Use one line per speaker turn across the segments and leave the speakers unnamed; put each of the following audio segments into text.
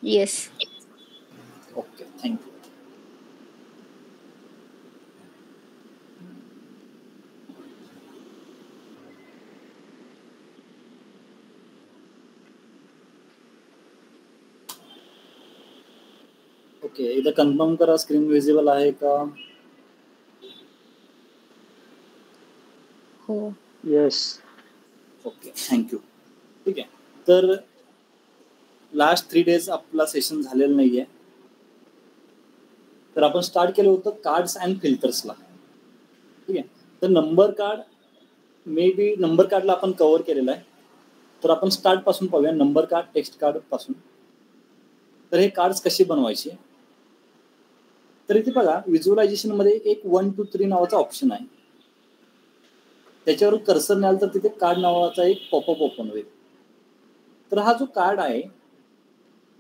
Yes.
Okay, thank you. Okay, एकदा confirm करा screen visible आहे का?
हो.
येस.
Okay, thank you. ठीक आहे, तर लास्ट 3 days आपला सेशन झालेलं नाहीये. तर आपण स्टार्ट केलं होतं कार्ड्स अँड फिल्टर्सला. ठीक आहे, तर number card may be number कार्डला आपण कव्हर केलेला आहे. तर आपण स्टार्ट पासून पाहूया, नंबर कार्ड टेक्स्ट कार्ड पासून. तर हे कार्ड्स कसे बनवायचे, तर इथे बघा व्हिज्युअलायझेशन मध्ये एक 1 2 3 नावाचा ऑप्शन आहे. त्याच्यावर कर्सर न्याल तर तिथे कार्ड नावाचा एक पॉपअप ओपन होईल. तर हा जो कार्ड आहे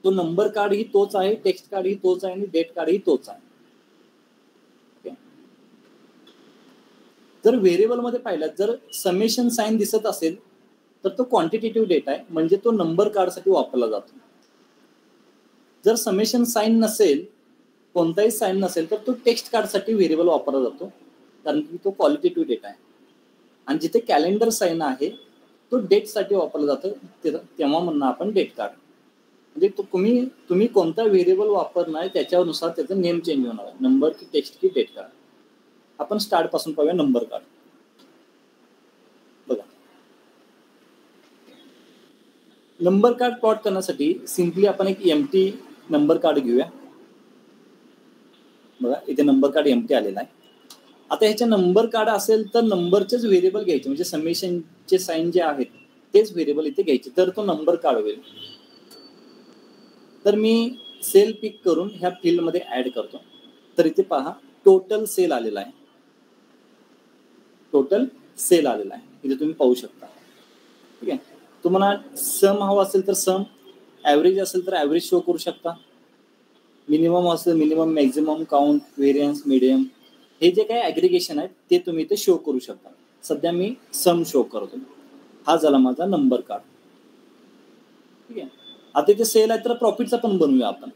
तो नंबर कार्ड ही तोच आहे, टेक्स्ट कार्ड ही तोच आहे आणि डेट कार्ड ही तोच आहे. जर व्हेरिएबल मध्ये पाहिलं, जर समेशन साइन दिसत असेल तर तो क्वांटिटेटिव्ह डेटा आहे, म्हणजे तो नंबर कार्डसाठी वापरला जातो. जर समेशन साइन नसेल, कोणताही साइन नसेल, तर तो टेक्स्ट कार्डसाठी व्हेरिएबल वापरला जातो, कारण की तो क्वालिटेटिव्ह डेटा आहे. आणि जिथे कॅलेंडर साइन आहे तो डेटसाठी वापरला जातो, तेव्हा म्हणणं आपण डेट कार्ड. म्हणजे तो तुम्ही कोणता व्हेरिएबल वापरणार त्याच्यानुसार त्याचं नेम चेंज होणार आहे, नंबर की टेक्स्ट की डेट कार्ड. आपण स्टार्ट पासून पाहूया नंबर कार्ड. बघा, नंबर कार्ड प्लॉट करण्यासाठी सिम्पली आपण एक एम्प्टी नंबर कार्ड घेऊया. बघा इथे नंबर कार्ड एम्प्टी आलेला आहे. आता ह्याच्या नंबर कार्ड असेल तर नंबरचेच व्हेरिएबल घ्यायचे, म्हणजे समेशनचे साइन जे आहेत तेच व्हेरिएबल इथे घ्यायचे, तर तो नंबर कार्ड होईल. तर मी सेल पिक करून ह्या फील्डमध्ये ऍड करतो. तर इथे पहा टोटल सेल आलेला आहे, टोटल सेल आलेला आहे, इथे तुम्ही पाहू शकता. ठीक आहे, तुम्हाला सम हवा असेल तर सम, ॲव्हरेज असेल तर ॲव्हरेज शो करू शकता, मिनिमम असेल minimum, maximum, count, variance, medium, हे जे काही ॲग्रिगेशन आहेत ते तुम्ही इथे शो करू शकता. सध्या मी सम शो करतो. हा झाला माझा नंबर कार्ड. ठीक आहे, आता इथे सेल आहे तर प्रॉफिटचा पण बनवूया आपण.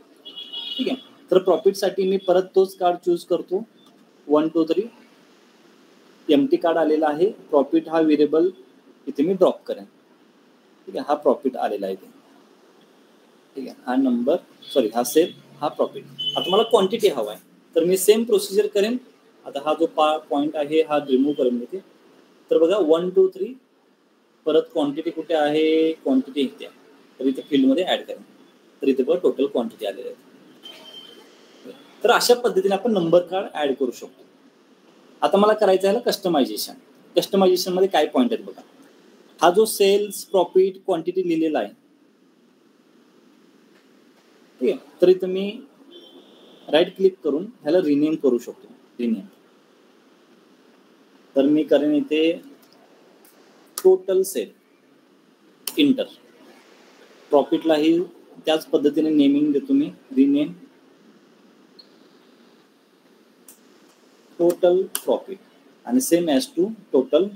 ठीक आहे, तर प्रॉफिटसाठी मी परत तोच कार्ड चूज करतो, 1 2 3 एम्प्टी कार्ड आलेला आहे. प्रॉफिट हा व्हेरिएबल इथे मी ड्रॉप करेन. ठीक आहे, हा प्रॉफिट आलेला आहे इथे. ठीक आहे, हा नंबर हा सेल, हा प्रॉफिट. आता मला क्वांटिटी हवा आहे तर मी सेम प्रोसिजर करेन. आता हा जो पॉईंट आहे हा रिमूव्ह करेन मी. तर बघा 1 2 3 परत क्वांटिटी कुठे आहे, क्वांटिटी इथे आहे, तर इथे फील्डमध्ये ऍड करेन. तर इथे बघा टोटल क्वांटिटी आलेली आहे. तर अशा पद्धतीने आपण नंबर कार्ड ऍड करू शकतो. आता मला करायचं आहे कस्टमायझेशन. कस्टमायझेशन मध्ये काय पॉईंट आहेत बघा, हा जो सेल्स, प्रॉफिट, क्वांटिटी लिहिलेला आहे. ठीक आहे, तर इथं मी राईट क्लिक करून ह्याला रिनेम करू शकतो, रिनेम. तर मी करेन इथे टोटल सेल, इंटर. प्रॉफिटलाही त्याच पद्धतीने नेमिंग देतो मी, रिनेम टोटल प्रॉफिट, आणि same as to total,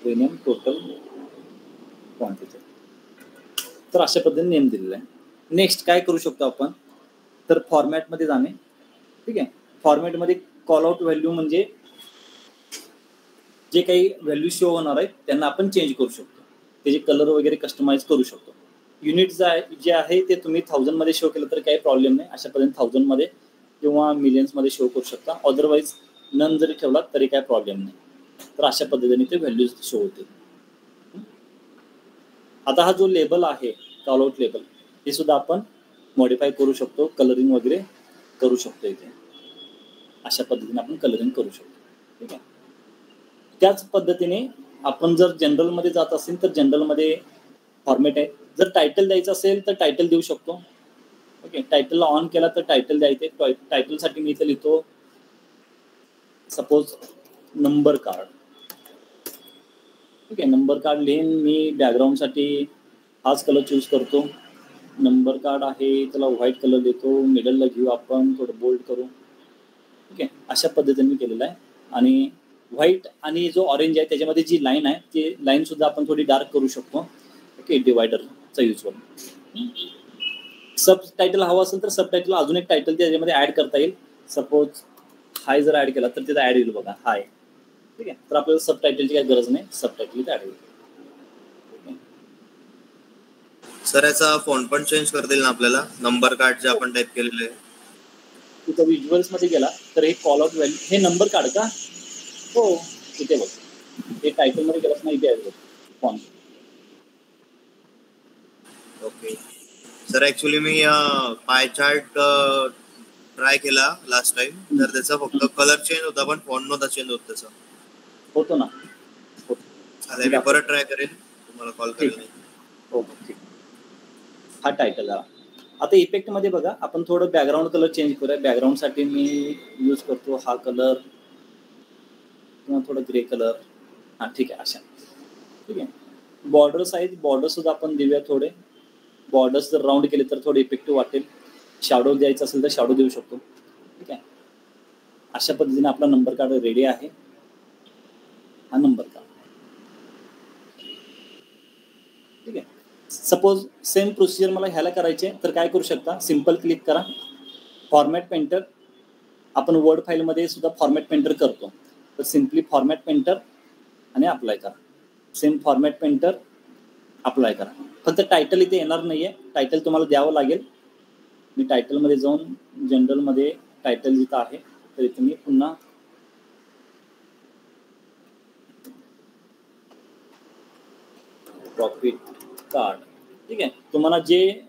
rename total quantity. तर अशा पद्धतीने नेम दिलेला आहे. नेक्स्ट काय करू शकतो आपण, तर फॉर्मॅटमध्ये जाणे. ठीक आहे, फॉर्मॅटमध्ये कॉल आउट व्हॅल्यू, म्हणजे जे काही व्हॅल्यू शो होणार आहेत त्यांना आपण चेंज करू शकतो, त्याचे कलर वगैरे कस्टमाइज करू शकतो. युनिट जे आहे ते तुम्ही 1000 मध्ये शो केलं तर काही प्रॉब्लेम नाही, अशा पद्धतीने 1000 मध्ये किंवा मिलियन्स मध्ये शो करू शकता. अदरवाईज नन जरी ठेवला तरी काही प्रॉब्लेम नाही. तर अशा पद्धतीने ते व्हॅल्यूज शो होते. आता हा जो लेबल आहे कॉल आउट लेबल, हे सुद्धा आपण मॉडिफाय करू शकतो, कलरिंग वगैरे करू शकतो. इथे अशा पद्धतीने आपण कलरिंग करू शकतो. ठीक आहे, त्याच पद्धतीने आपण जर जनरलमध्ये जात असेल तर जनरलमध्ये फॉर्मॅट आहे. जर टायटल द्यायचं असेल तर टायटल देऊ शकतो. ओके, टायटलला ऑन केला तर टायटल द्यायचे. टायटलसाठी मी इथे लिहितो सपोज नंबर कार्ड. ठीक आहे, नंबर कार्ड लिहीन मी. बॅकग्राऊंडसाठी हाच कलर चूज करतो. नंबर कार्ड आहे त्याला व्हाईट कलर देतो. मिडलला घेऊ आपण, थोडं बोल्ड करू. ठीक आहे, अशा पद्धतीने मी केलेलं आहे. आणि व्हाईट आणि जो ऑरेंज आहे त्याच्यामध्ये जी लाईन आहे ती लाईन सुद्धा आपण थोडी डार्क करू शकतो. ओके, डिवायडर चा यूज करून. सब टायटल हवा असेल तर सब टायटल अजून एक टायटल त्याच्यामध्ये ऍड करता येईल. सपोज हाय जर ऍड केला तर तिथं ऍड येईल बघा हाय. ठीक आहे, तर आपल्याला सब टायटलची काही गरज नाही, सब टायटल इथे ऍड होईल.
सर याचा फॉन्ट पण चेंज करता येईल ना आपल्याला, नंबर कार्ड जे आपण टाईप केलेले आहे.
तिथं विज्युअल्स मध्ये गेला तर हे कॉल आउट व्हॅल्यू, हे नंबर कार्ड का? हो, इथे बघ, हे टायटल मध्ये गेलास ना, इथे ऍड होतो फॉन्ट.
ओके सर, ऍक्च्युली मी पाय चार्ट ट्राय केला लास्ट टाइम, तर त्याचा फक्त कलर चेंज होता पण फॉन्ट नव्हता चेंज होत त्याचा.
होतो ना,
चालेल, मी परत ट्राय करेन, तुम्हाला कॉल करेल.
ओके, ठीक. हा टायटल झाला. आता इफेक्ट मध्ये बघा, आपण थोडं बॅकग्राऊंड कलर चेंज करूया. बॅकग्राऊंड साठी मी यूज करतो हा कलर किंवा थोडं ग्रे कलर. हा ठीक आहे, अशा. ठीक आहे, बॉर्डर साईज, बॉर्डर सुद्धा आपण देऊया थोडे. बॉर्डर्स जर राऊंड केले तर थोडे इफेक्टिव्ह वाटेल. शॅडो द्यायचा असेल तर शॅडो देऊ शकतो. ठीक आहे, अशा पद्धतीने आपला नंबर कार्ड रेडी आहे. हा नंबर कार्ड. ठीक आहे, सपोज सेम प्रोसिजर मला ह्याला करायचे तर काय करू शकता, सिंपल क्लिक करा, फॉर्मॅट पेंटर. आपण वर्ड फाईलमध्ये सुद्धा फॉर्मॅट पेंटर करतो, तर सिम्पली फॉर्मॅट पेंटर आणि अप्लाय करा. सेम फॉर्मॅट पेंटर अप्लाय करा. फक्त टायटल इथे येणार नाहीये, टायटल तुम्हाला द्यावं लागेल. मी टायटलमध्ये जाऊन जनरलमध्ये टायटल जिथं आहे तर इथे मी पुन्हा प्रॉफिट कार्ड. ठीक आहे, तुम्हाला जे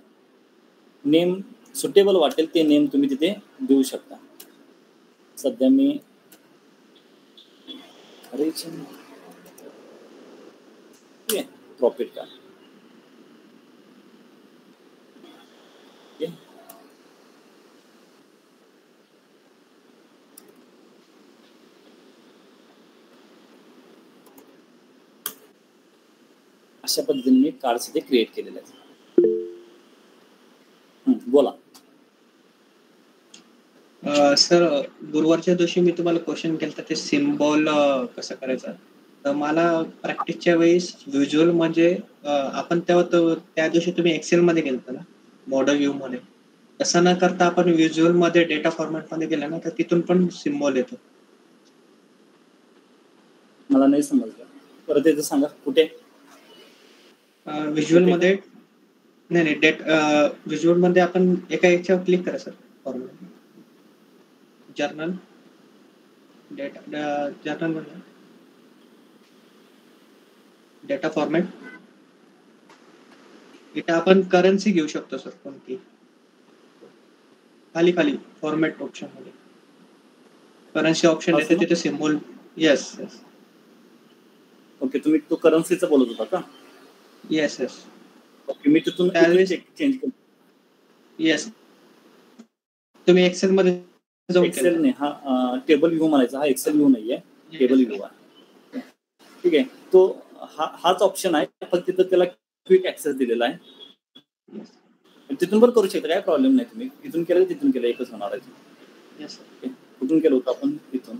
नेम सुटेबल वाटेल ते नेम तुम्ही तिथे देऊ शकता. सध्या मी प्रॉफिट कार्ड. अशा पद्धतीने मी कार्ड्स इथे क्रिएट केलेले आहेत. बोला
सर, गुरुवारच्या दिवशी मी तुम्हाला क्वेश्चन केलं ते सिम्बॉल कसं करायचं, तर मला प्रॅक्टिसच्या वेळेस व्हिज्युअल म्हणजे आपण तेव्हा त्या दिवशी तुम्ही एक्सेल मध्ये गेलता ना, मॉडेल व्ह्यू मध्ये, तसं न करता आपण व्हिज्युअल मध्ये डेटा फॉर्मॅट मध्ये गेला ना, तर तिथून पण सिम्बॉल येतो.
मला नाही समजलं, परत एकदा सांगा कुठे.
व्हिज्युअल मध्ये नाही, व्हिज्युअल मध्ये आपण एका याच्यावर क्लिक करा sir, format journal data, journal मध्ये डेटा फॉर्मॅट, इथे आपण करन्सी घेऊ शकतो सर, कोणती खाली खाली फॉर्मॅट ऑप्शन मध्ये करन्सी ऑप्शन येते, तिथे सिम्बॉल. Yes yes.
ओके, तुम्ही तो करन्सीचा बोलत होता का?
Yes yes.
ओके, मी तिथून चेंज करतो.
येस, तुम्ही एक्सेल मध्ये जाऊन
एक्सेल नाही, हा टेबल व्ह्यू म्हणायचा, हा एक्सेल व्ह्यू नाहीये, टेबल व्ह्यू आहे. ठीक आहे, तो हाच ऑप्शन आहे, फक्त तिथं त्याला क्विक ऍक्सेस दिलेला आहे. तिथून पण करू शकता, काय प्रॉब्लेम नाही. तुम्ही इथून केलं तिथून केलं, एकच होणार आहे. कुठून केलं होतं आपण? इथून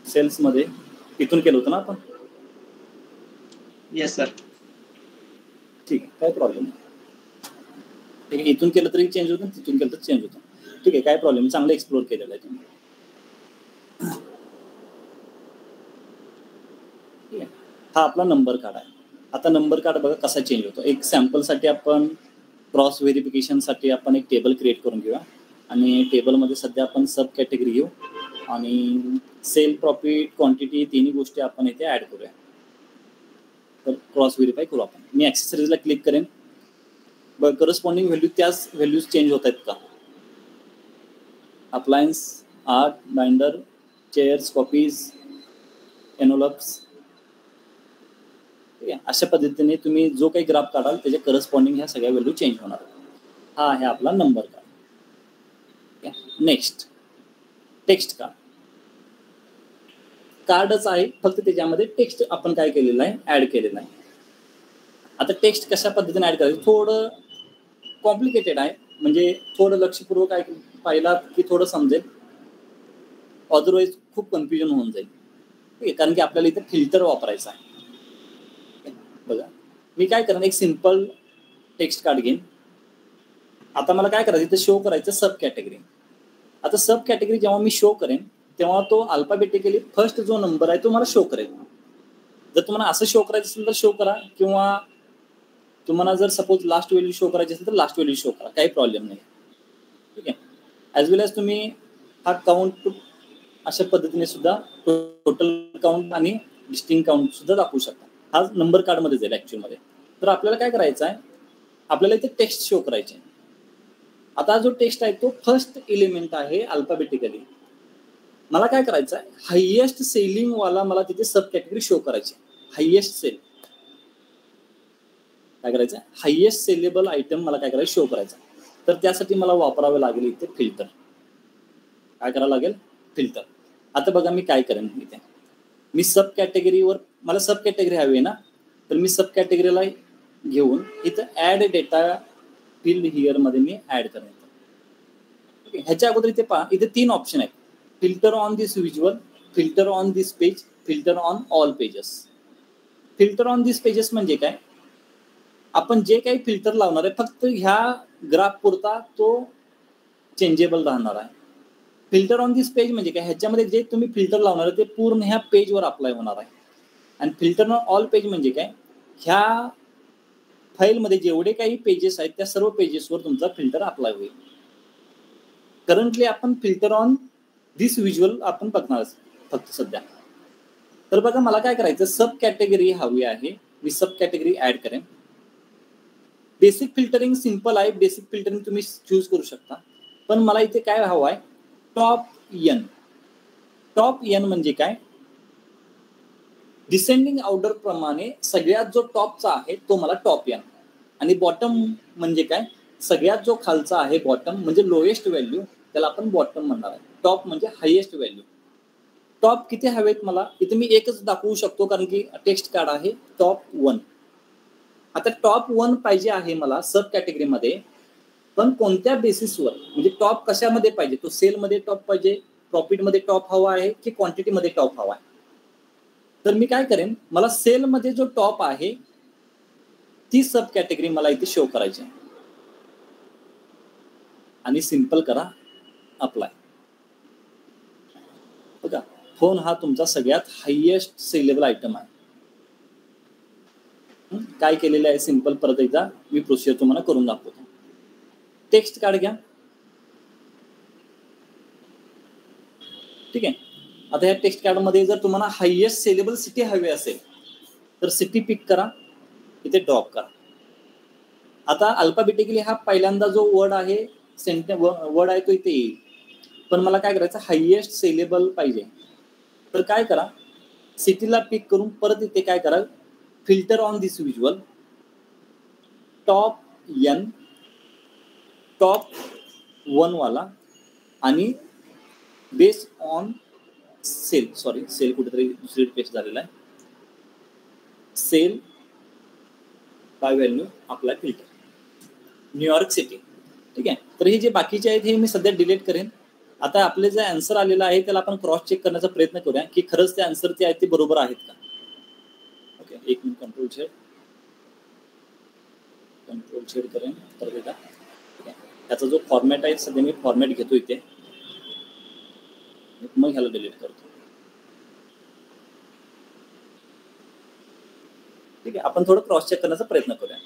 सेल्स मध्ये इथून केलं होतं ना आपण.
Yes sir.
ठीक आहे, काय प्रॉब्लेम नाही. ठीक आहे, इथून केलं तरी चेंज होतं, तिथून केलं तर चेंज होतं. ठीक आहे, काय प्रॉब्लेम, चांगलं एक्सप्लोर केलेलं आहे तुम्ही. ठीक आहे, हा आपला नंबर कार्ड आहे. आता नंबर कार्ड बघा कसा चेंज होतो. एक सॅम्पलसाठी आपण क्रॉस व्हेरिफिकेशनसाठी आपण एक टेबल क्रिएट करून घेऊया, आणि टेबलमध्ये सध्या आपण सब कॅटेगरी घेऊ आणि सेल, प्रॉफिट, क्वांटिटी तिन्ही गोष्टी आपण इथे ऍड करूया. तर क्रॉस व्हेरीफाय करू आपण. मी ॲक्सेसरीजला क्लिक करेन, करस्पॉन्डिंग व्हॅल्यू त्याच व्हॅल्यूज चेंज होत आहेत का? Appliance, art, binder, chairs, copies, envelopes. ठीक आहे, अशा पद्धतीने तुम्ही जो काही ग्राफ काढाल त्याच्या करस्पॉन्डिंग ह्या सगळ्या व्हॅल्यू चेंज होणार. हा आहे आपला number card. Next, text card. कार्डच आहे, फक्त त्याच्यामध्ये टेक्स्ट आपण काय केलेलं आहे, ऍड केलेलं आहे. आता टेक्स्ट कशा पद्धतीने ऍड करायचं, थोडं कॉम्प्लिकेटेड आहे, म्हणजे थोडं लक्षपूर्वक पाहिला की थोडं समजेल, अदरवाईज खूप कन्फ्युजन होऊन जाईल. ठीक आहे, कारण की आपल्याला इथे फिल्टर वापरायचा आहे. बघा, मी काय करेन, एक सिंपल टेक्स्ट कार्ड घेईन. आता मला काय करायचं, इथे शो करायचं सब कॅटेगरी. आता सब कॅटेगरी जेव्हा मी शो करेन तेव्हा तो अल्फाबेटिकली फर्स्ट जो नंबर आहे तो मला शो करेल. जर तुम्हाला असं शो करायचं असेल तर शो करा, किंवा तुम्हाला जर सपोज लास्ट व्हॅल्यू शो करायची असेल तर लास्ट व्हॅल्यू शो करा, काही प्रॉब्लेम नाही. ठीक आहे. ॲज वेल ॲज तुम्ही हा काउंट अशा पद्धतीने सुद्धा टोटल काउंट आणि डिस्टिंक्ट काउंट सुद्धा दाखवू शकता. हा नंबर कार्डमध्ये जाईल ॲक्च्युअलमध्ये. तर आपल्याला काय करायचं आहे, आपल्याला इथे टेक्स्ट शो करायचे. आता जो टेक्स्ट आहे तो फर्स्ट एलिमेंट आहे अल्फाबेटिकली. मला काय करायचं आहे, हायएस्ट सेलिंग वाला मला तिथे सब कॅटेगरी शो करायची. हायएस्ट सेल काय करायचं, हायएस्ट सेलेबल आयटम मला काय करायचं, शो करायचा. तर त्यासाठी मला वापरावे लागेल इथे फिल्टर. काय करावं लागेल, फिल्टर. आता बघा मी काय करेन, इथे मी सब कॅटेगरीवर, मला सब कॅटेगरी हवी आहे ना, तर मी सब कॅटेगरीला घेऊन इथं ऍड डेटा फील्ड हिअर मध्ये मी ऍड करेन. ओके. ह्याच्या अगोदर इथे पहा, इथे 3 ऑप्शन आहेत. Filter on this visual, filter on this page, filter on all pages. Filter on this pages म्हणजे काय, आपण जे काही फिल्टर लावणार आहे फक्त ह्या ग्राफ पुरता तो चेंजेबल राहणार आहे. फिल्टर ऑन दिस पेज म्हणजे काय, ह्याच्यामध्ये जे तुम्ही फिल्टर लावणार आहे ते पूर्ण ह्या पेजवर अप्लाय होणार आहे. आणि फिल्टर ऑन ऑल पेज म्हणजे काय, ह्या फाईलमध्ये जेवढे काही पेजेस आहेत त्या सर्व पेजेसवर तुमचा फिल्टर अप्लाय होईल. करंटली आपण फिल्टर ऑन दिस व्हिज्युअल आपण बघणार फक्त सध्या. तर बघा मला काय करायचं, सब कॅटेगरी हवी आहे, मी सब कॅटेगरी ऍड करेन. बेसिक फिल्टरिंग सिंपल आहे, बेसिक फिल्टरिंग तुम्ही चूज करू शकता. पण मला इथे काय हवं आहे, टॉप एन. टॉप एन म्हणजे काय, डिसेंडिंग ऑर्डर प्रमाणे सगळ्यात जो टॉपचा आहे तो मला टॉप एन. आणि बॉटम म्हणजे काय, सगळ्यात जो खालचा आहे बॉटम म्हणजे लोएस्ट व्हॅल्यू, त्याला आपण बॉटम म्हणणार आहे. टॉप म्हणजे हायएस्ट व्हॅल्यू. टॉप किती हवेत मला, इथे मी एकच दाखवू शकतो कारण की टेक्स्ट कार्ड आहे टॉप 1. आता टॉप 1 पाहिजे आहे मला सब कॅटेगरीमध्ये, पण कोणत्या बेसिसवर, म्हणजे टॉप कशामध्ये पाहिजे, तो सेलमध्ये टॉप पाहिजे, प्रॉफिटमध्ये टॉप हवा आहे की क्वांटिटीमध्ये टॉप हवा आहे. तर मी काय करेन, मला सेलमध्ये जो टॉप आहे ती सब कॅटेगरी मला इथे शो करायची आणि सिंपल करा अप्लाय. बघा फोन हा तुमचा सगळ्यात हायएस्ट सेलेबल आयटम आहे. काय केलेलं आहे सिंपल, परत एकदा मी प्रोसिजर तुम्हाला करून दाखवतो. टेक्स्ट कार्ड घ्या. ठीक आहे. आता या टेक्स्ट कार्ड मध्ये जर तुम्हाला हायएस्ट सेलेबल सिटी हवी असेल तर सिटी पिक करा, इथे ड्रॉप करा. आता अल्फाबेटिकली हा पहिल्यांदा जो वर्ड आहे वर्ड आहे तो इथे येईल, पण मला काय करायचं, हायएस्ट सेलेबल पाहिजे. तर काय करा, सिटीला पिक करून परत इथे काय करा, filter on this visual, top N, top 1 वाला आणि base on sale, sorry sale कुठेतरी दुसरी पेस्ट झालेला आहे, sale by value apply filter, New York city. ठीक आहे. तर हे जे बाकीचे आहेत हे मी सध्या डिलीट करेन. आता आपले जे आन्सर आलेला आहे त्याला आपण क्रॉस चेक करण्याचा प्रयत्न करूया की खरंच ते आन्सर ते आहेत ते बरोबर आहेत का. ओके, एक मिनिट, कंट्रोल शेड करेन तर बेटा. ठीक आहे. त्याचा जो फॉर्मॅट आहे सध्या मी फॉर्मॅट घेतो इथे, मग ह्याला डिलीट करतो. ठीक आहे. आपण थोडं क्रॉस चेक करण्याचा प्रयत्न करूया.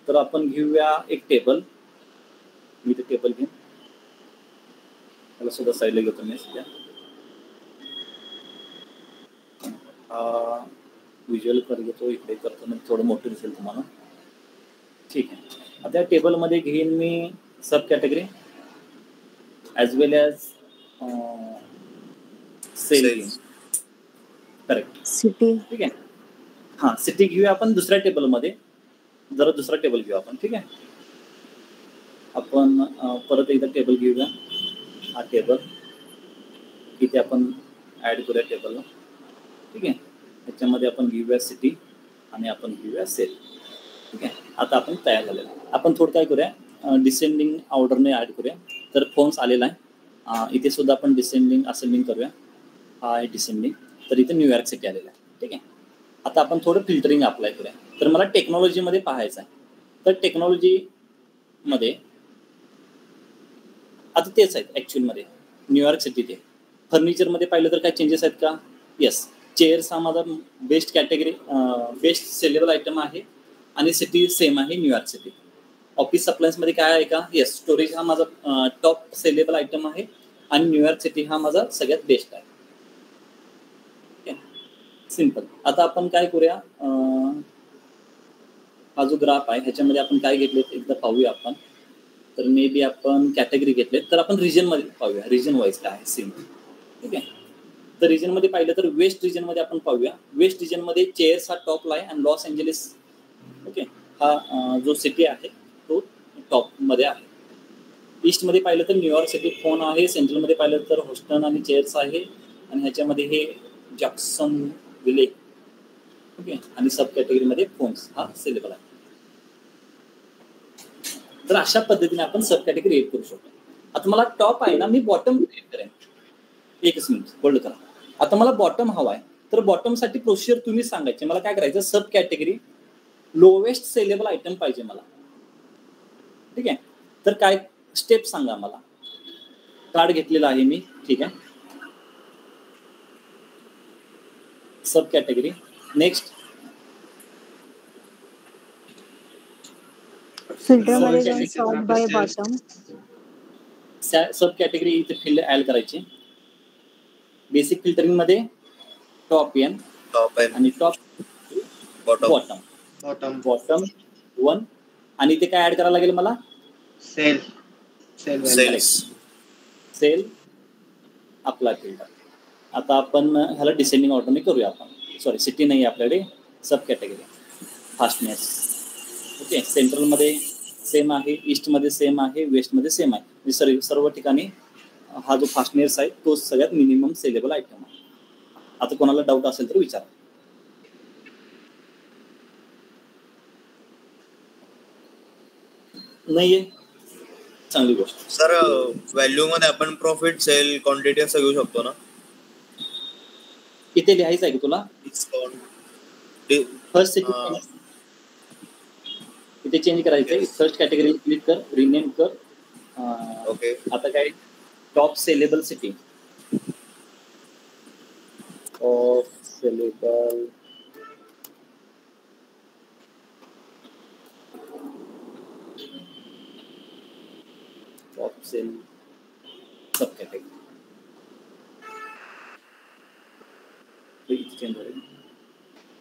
तर आपण घेऊया एक टेबल. मी ते टेबल घेईन, त्याला सुद्धा साईडला घेतो मी सध्या. व्हिज्युअल कर घेतो, इकडे करतो, मग थोडं मोठं दिसेल तुम्हाला. ठीक आहे. आता या टेबलमध्ये घेईन मी सब कॅटेगरी ॲज वेल ॲज सेल. Correct,
city.
ठीक आहे. हां, सिटी घेऊया आपण दुसऱ्या टेबलमध्ये. जरा दुसरा टेबल घेऊ आपण. ठीक आहे. आपण परत एकदा टेबल घेऊया. हा टेबल इथे आपण ऍड करूया टेबलला. ठीक आहे. त्याच्यामध्ये आपण घेऊया सिटी आणि आपण घेऊया सेल. ठीक आहे. आता आपण तयार झालेला आहे. आपण थोडं काय करूया, डिसेंडिंग ऑर्डरने ऍड करूया. तर फोन्स आलेला आहे, इथे सुद्धा आपण डिसेंडिंग असेंडिंग करूया. हा आहे डिसेंडिंग, तर इथे न्यूयॉर्क सिटी आलेला आहे. ठीक आहे. आता आपण थोडं फिल्टरिंग अप्लाय करूया. तर मला टेक्नॉलॉजीमध्ये पाहायचं आहे. तर टेक्नॉलॉजीमध्ये आता तेच आहेत ॲक्च्युअलमध्ये न्यूयॉर्क सिटी. ते फर्निचरमध्ये पाहिलं तर काय चेंजेस आहेत का? येस, चेअर्स हा माझा best category best saleable item आहे आणि सिटी सेम आहे न्यूयॉर्क सिटी. ऑफिस सप्लायन्समध्ये काय आहे का? येस, स्टोरेज हा माझा टॉप सेलेबल आयटम आहे आणि न्यूयॉर्क सिटी हा माझा सगळ्यात बेस्ट आहे. सिम्पल. आता आपण काय करूया, हा जो ग्राफ आहे ह्याच्यामध्ये आपण काय घेतले एकदा पाहूया आपण. तर मे बी आपण कॅटेगरी घेतले, तर आपण रिजनमध्ये पाहूया, रिजन वाईज काय आहे सिम्पल. ठीक आहे. तर रिजनमध्ये पाहिलं तर वेस्ट रिजनमध्ये आपण पाहूया. वेस्ट रिजनमध्ये चेअर्स हा टॉपला आहे आणि लॉस एंजेलिस ओके हा जो सिटी आहे तो टॉपमध्ये आहे. ईस्टमध्ये पाहिलं तर न्यूयॉर्क सिटी फोन आहे, सेंट्रलमध्ये पाहिलं तर होस्टन आणि चेअर्स आहे आणि ह्याच्यामध्ये हे जॅक्सन विले ओके आणि सब कॅटेगरीमध्ये फोन्स हा सिलेबल आहे. तर अशा पद्धतीने आपण सब कॅटेगरी एड करू शकतो. आता मला टॉप आहे ना, मी बॉटम क्रिएट करेन. एकच मिनिट होल्ड करा. आता मला बॉटम हवा आहे, तर बॉटमसाठी प्रोसिजर तुम्ही सांगायचे. मला काय करायचं, सब कॅटेगरी लोवेस्ट सेलेबल आयटम पाहिजे मला. ठीक आहे. तर काय स्टेप सांगा मला. कार्ड घेतलेला आहे मी. ठीक आहे. सब कॅटेगरी नेक्स्ट
फिल्टर मध्ये जाऊन sort by bottom.
Sub category इथे फील्ड ऍड करायची. बेसिक फिल्टरिंग मध्ये टॉप एन आणि टॉप बॉटम 1 आणि इथे काय ऍड करायला लागेल मला, सेल अप्लाय फिल्टर. आता आपण ह्याला डिसेंडिंग ऑर्डरने करूया आपण. सॉरी, सिटी नाही आपल्याकडे, सब कॅटेगरी फास्टनेस. ओके. सेंट्रलमध्ये सेम आहे, ईस्टमध्ये सेम आहे, वेस्टमध्ये सेम आहे. म्हणजे सर्व ठिकाणी हा जो फास्टनेस आहे तो सगळ्यात मिनिमम सेलेबल आयटम आहे. आता कोणाला डाऊट असेल तर विचारा. नाहीये, चांगली गोष्ट.
सर व्हॅल्यू मध्ये आपण प्रॉफिट, सेल, क्वांटिटी असं घेऊ शकतो ना?
इथे लिहायचं आहे की तुला? फर्स्ट सिटी इथे चेंज करायचंय. फर्स्ट कॅटेगरी क्लिक कर, रिनेम कर.
ओके.
आता काय top sellable city, top sellable top sell sub category change होईल.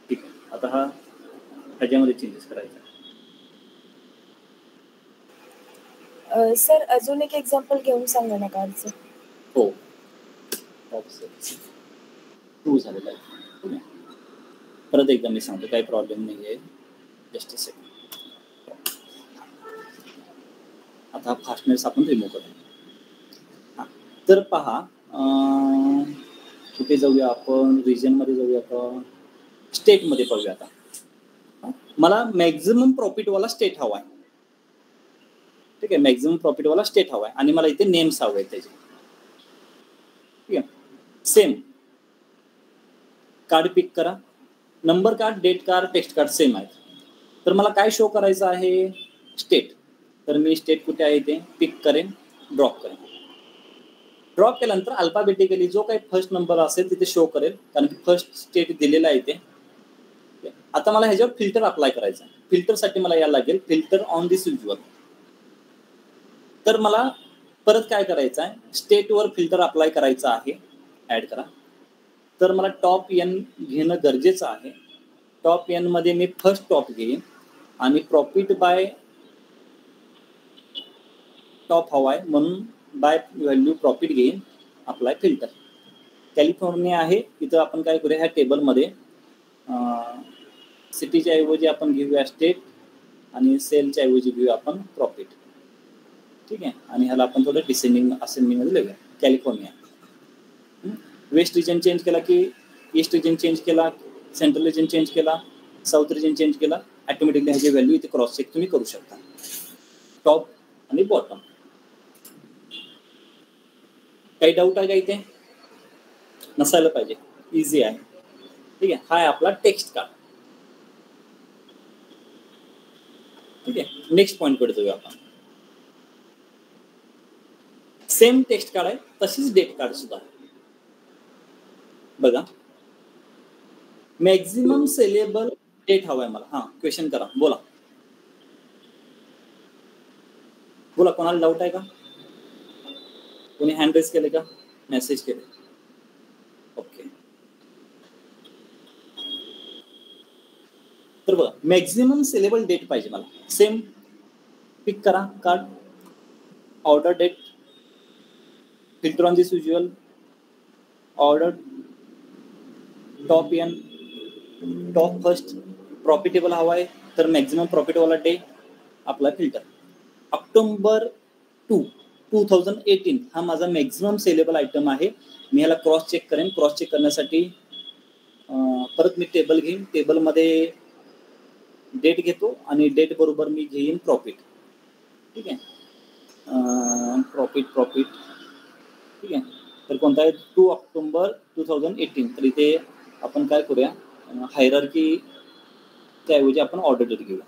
ठीक आहे. आता हा ह्याच्यामध्ये चेंजेस करायचा.
सर अजून एक एक्झाम्पल घेऊन सांगा ना कार्डचं.
हो, टॉप सेल 2 झालेला आहे. परत एकदा मी सांगतो, काही प्रॉब्लेम नाही आहे. Just a second. आता फास्टनेस आपण रिमूव्ह करू. हां, तर पहा कुठे जाऊया आपण, रिजनमध्ये जाऊया का, स्टेटमध्ये पाहूया. आता मला मॅक्झिमम प्रॉफिटवाला स्टेट हवा आहे. ठीक आहे. मॅक्झिमम प्रॉफिटवाला स्टेट हवा आहे आणि मला इथे नेम्स हवे आहेत त्याचे. ठीक आहे. सेम कार्ड पिक करा. Number card, date card, text card same आहेत. तर मला काय शो करायचं आहे, स्टेट. तर मी स्टेट कुठे आहे ते पिक करेन, ड्रॉप करेन. ड्रॉप केल्यानंतर अल्फाबेटिकली जो काही फर्स्ट नंबर असेल तिथे शो करेल, कारण की फर्स्ट स्टेट दिलेला आहे ते. आता मला ह्याच्यावर फिल्टर अप्लाय करायचं आहे. फिल्टरसाठी मला यायला लागेल फिल्टर ऑन दिस विज्युअल. तर मला परत काय करायचं आहे, स्टेटवर फिल्टर अप्लाय करायचं आहे. ऍड करा. तर मला टॉप एन घेणं गरजेचं आहे. टॉप एन मध्ये मी फर्स्ट टॉप घेईन आणि प्रॉफिट बाय टॉप हवा आहे म्हणून बाय व्हॅल्यू प्रॉफिट घेईन. Apply filter. कॅलिफोर्निया आहे, इथं आपण काय करूया, ह्या टेबलमध्ये सिटीच्या ऐवजी आपण घेऊया स्टेट आणि सेलच्या ऐवजी घेऊया आपण प्रॉफिट. ठीक आहे. आणि ह्याला आपण थोडं डिसेंडिंग असेंडिंगमध्ये लिहूया कॅलिफोर्निया. वेस्ट रिजन चेंज केला की ईस्ट रिजन चेंज केला, सेंट्रल रिजन चेंज केला, साऊथ रिजन चेंज केला, ऑटोमॅटिकली ह्याची व्हॅल्यू इथे क्रॉस चेक तुम्ही करू शकता. टॉप आणि बॉटम. काही डाऊट आहे का इथे? नसायला पाहिजे, इझी आहे. ठीक आहे, हा आहे आपला टेक्स्ट कार्ड. ठीक आहे, नेक्स्ट पॉइंट कडे जाऊया आपण. सेम टेक्स्ट कार्ड आहे, तशीच डेट कार्ड सुद्धा आहे. बघा, मॅक्झिमम सेलेबल डेट हवाय मला. हा, क्वेश्चन करा, बोला बोला. कोणाला डाऊट आहे का? कोणी हँड रेस केले का, मेसेज केले? ओके. तर बघा, मॅक्झिमम सेलेबल डेट पाहिजे मला. सेम पिक करा card, order date, filter on this visual, order, top N, top first, profitable हवा आहे तर मॅक्झिमम प्रॉफिटवाला डे आपला फिल्टर. ऑक्टोबर 2, 2018 हा माझा मॅक्झिमम सेलेबल आयटम आहे. मी ह्याला क्रॉस चेक करेन. क्रॉस चेक करण्यासाठी परत मी टेबल घेईन. टेबलमध्ये डेट घेतो आणि डेट बरोबर मी घेईन प्रॉफिट. ठीक आहे, प्रॉफिट ठीक आहे. तर कोणता आहे? 2 ऑक्टोबर 2018. तर इथे आपण काय करूया, हायरार्की त्याऐवजी आपण ऑर्डर डेट घेऊया.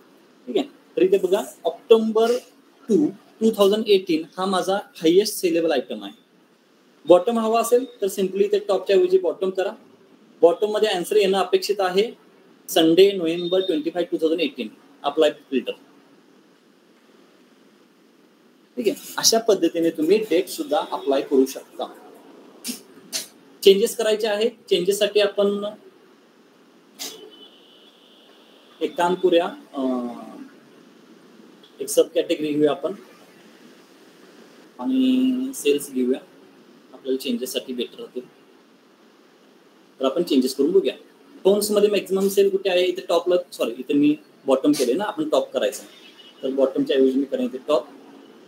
ठीक आहे, तर इथे बघा, ऑक्टोबर 2, 2018 हा माझा हायेस्ट सेलेबल आयटम आहे. बॉटम हवा असेल तर सिम्पली इथे टॉपच्या ऐवजी बॉटम करा. बॉटम मध्ये आन्सर येणं अपेक्षित आहे संडे नोव्हेंबर 25, 2018 अप्लाय फिल्टर. ठीक आहे, अशा पद्धतीने तुम्ही डेट सुद्धा अप्लाय करू शकता. चेंजेस करायचे आहेत. चेंजेससाठी आपण एक काम करूया, एक सब कॅटेगरी घेऊया आपण आणि सेल्स घेऊया. आपल्याला चेंजेससाठी बेटर होतील. तर आपण चेंजेस करून बघूया. टोन्स मध्ये मॅक्झिमम सेल कुठे आहे? इथे टॉपला, सॉरी इथे मी बॉटम केले ना, आपण टॉप करायचं. तर बॉटमच्या ऐवजी मी करेन इथे टॉप.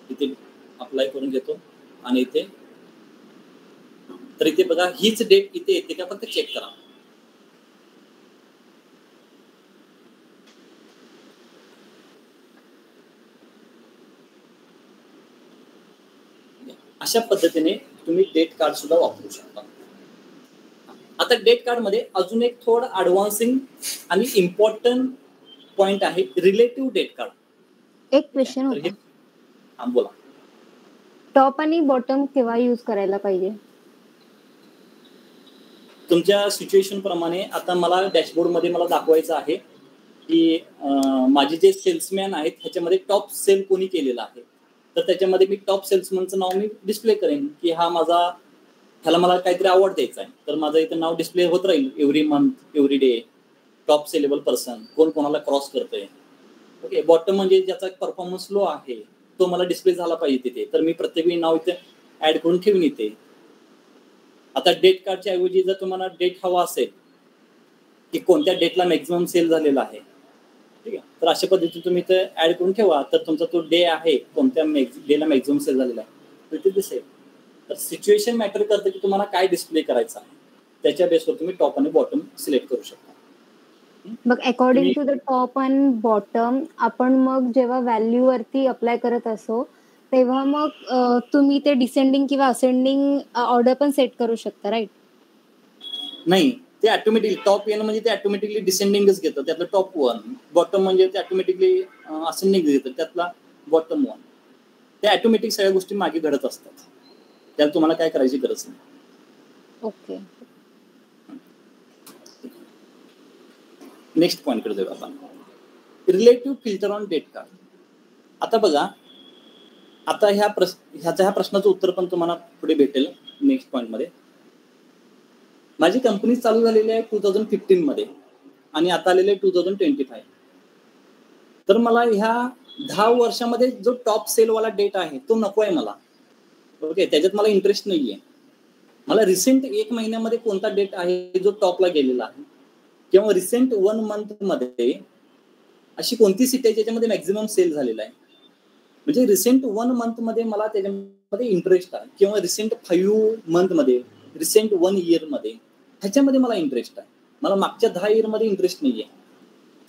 इथे अप्लाय करून घेतो आणि इथे, तर इथे बघा हीच डेट इथे येते का, फक्त चेक करा. अशा पद्धतीने तुम्ही डेट कार्ड सुद्धा वापरू शकता. आता डेट कार्ड मध्ये अजून एक थोडं ऍडव्हान्सिंग आणि इम्पॉर्टंट पॉइंट आहे, रिलेटिव्ह डेट कार्ड.
एक क्वेश्चन होता,
हा बोला.
टॉप आणि बॉटम केव्हा यूज करायला पाहिजे?
तुमच्या सिच्युएशन प्रमाणे. आता मला डॅशबोर्ड मध्ये मला दाखवायचं आहे की माझे जे सेल्समॅन आहेत ह्याच्यामध्ये टॉप सेल कोणी केलेला आहे. तर त्याच्यामध्ये मी टॉप सेल्समनचं नाव मी डिस्प्ले करेन की हा माझा, ह्याला मला काहीतरी अवॉर्ड द्यायचा आहे. तर माझं इथं नाव डिस्प्ले होत राहील every month, every day, top saleable person, कोण कोणाला क्रॉस करतोय. ओके, बॉटम म्हणजे ज्याचा परफॉर्मन्स लो आहे तो मला डिस्प्ले झाला पाहिजे तिथे. तर मी प्रत्येक वेळी नाव इथे ऍड करून ठेवून येते. आता डेट कार्डच्या ऐवजी जर तुम्हाला डेट हवा असेल की कोणत्या डेटला मॅक्झिमम सेल झालेला आहे, ठीक आहे, तर अशा पद्धतीने तुम्ही इथे ऍड करून ठेवा. तर तुमचा तो डे आहे, कोणत्या डेला मॅक्झिमम सेल झालेला आहे तर ते दिसेल. तर सिच्युएशन मॅटर करतं की तुम्हाला काय डिस्प्ले करायचं आहे, त्याच्या बेसवर तुम्ही टॉप आणि बॉटम सिलेक्ट करू शकता.
मग according to the top and bottom आपण मग जेव्हा व्हॅल्यू वरती अप्लाय करत असो तेव्हा मग तुम्ही ते डिसेंडिंग किंवा असेंडिंग ऑर्डर पण सेट करू शकता, राईट?
नाही, ते ऑटोमॅटिकली टॉप येणं म्हणजे ते ऑटोमॅटिकली डिसेंडिंगच घेतं. त्यातलं टॉप 1, बॉटम म्हणजे ते ऑटोमॅटिकली असेंडिंग घेतं, त्यातला बॉटम 1. ते ऑटोमॅटिक सगळ्या गोष्टी मागे घडत असतात, त्याला तुम्हाला काय करायची गरज नाही.
ओके,
नेक्स्ट पॉइंट कडे जाऊया आपण, relative filter on date card. आता बघा, आता ह्या प्रश्नाचं उत्तर पण तुम्हाला पुढे भेटेल नेक्स्ट पॉइंट मध्ये. माझी कंपनी चालू झालेली आहे 2015 मध्ये आणि आता आलेले 2025. तर मला ह्या 10 वर्षामध्ये जो टॉप सेलवाला डेट आहे तो नको आहे मला. ओके, त्याच्यात मला इंटरेस्ट नाहीये. मला रिसेंट 1 महिन्यामध्ये कोणता डेट आहे जो टॉपला गेलेला आहे, किंवा रिसेंट 1 मंथ मध्ये अशी कोणती सिटी आहे ज्याच्यामध्ये मॅक्झिमम सेल झालेला आहे. म्हणजे रिसेंट 1 मंथ मध्ये मला त्याच्यामध्ये इंटरेस्ट आहे, किंवा रिसेंट 5 मंथ मध्ये, रिसेंट 1 इयर मध्ये, ह्याच्यामध्ये मला इंटरेस्ट आहे. मला मागच्या 10 इयर मध्ये इंटरेस्ट नाहीये.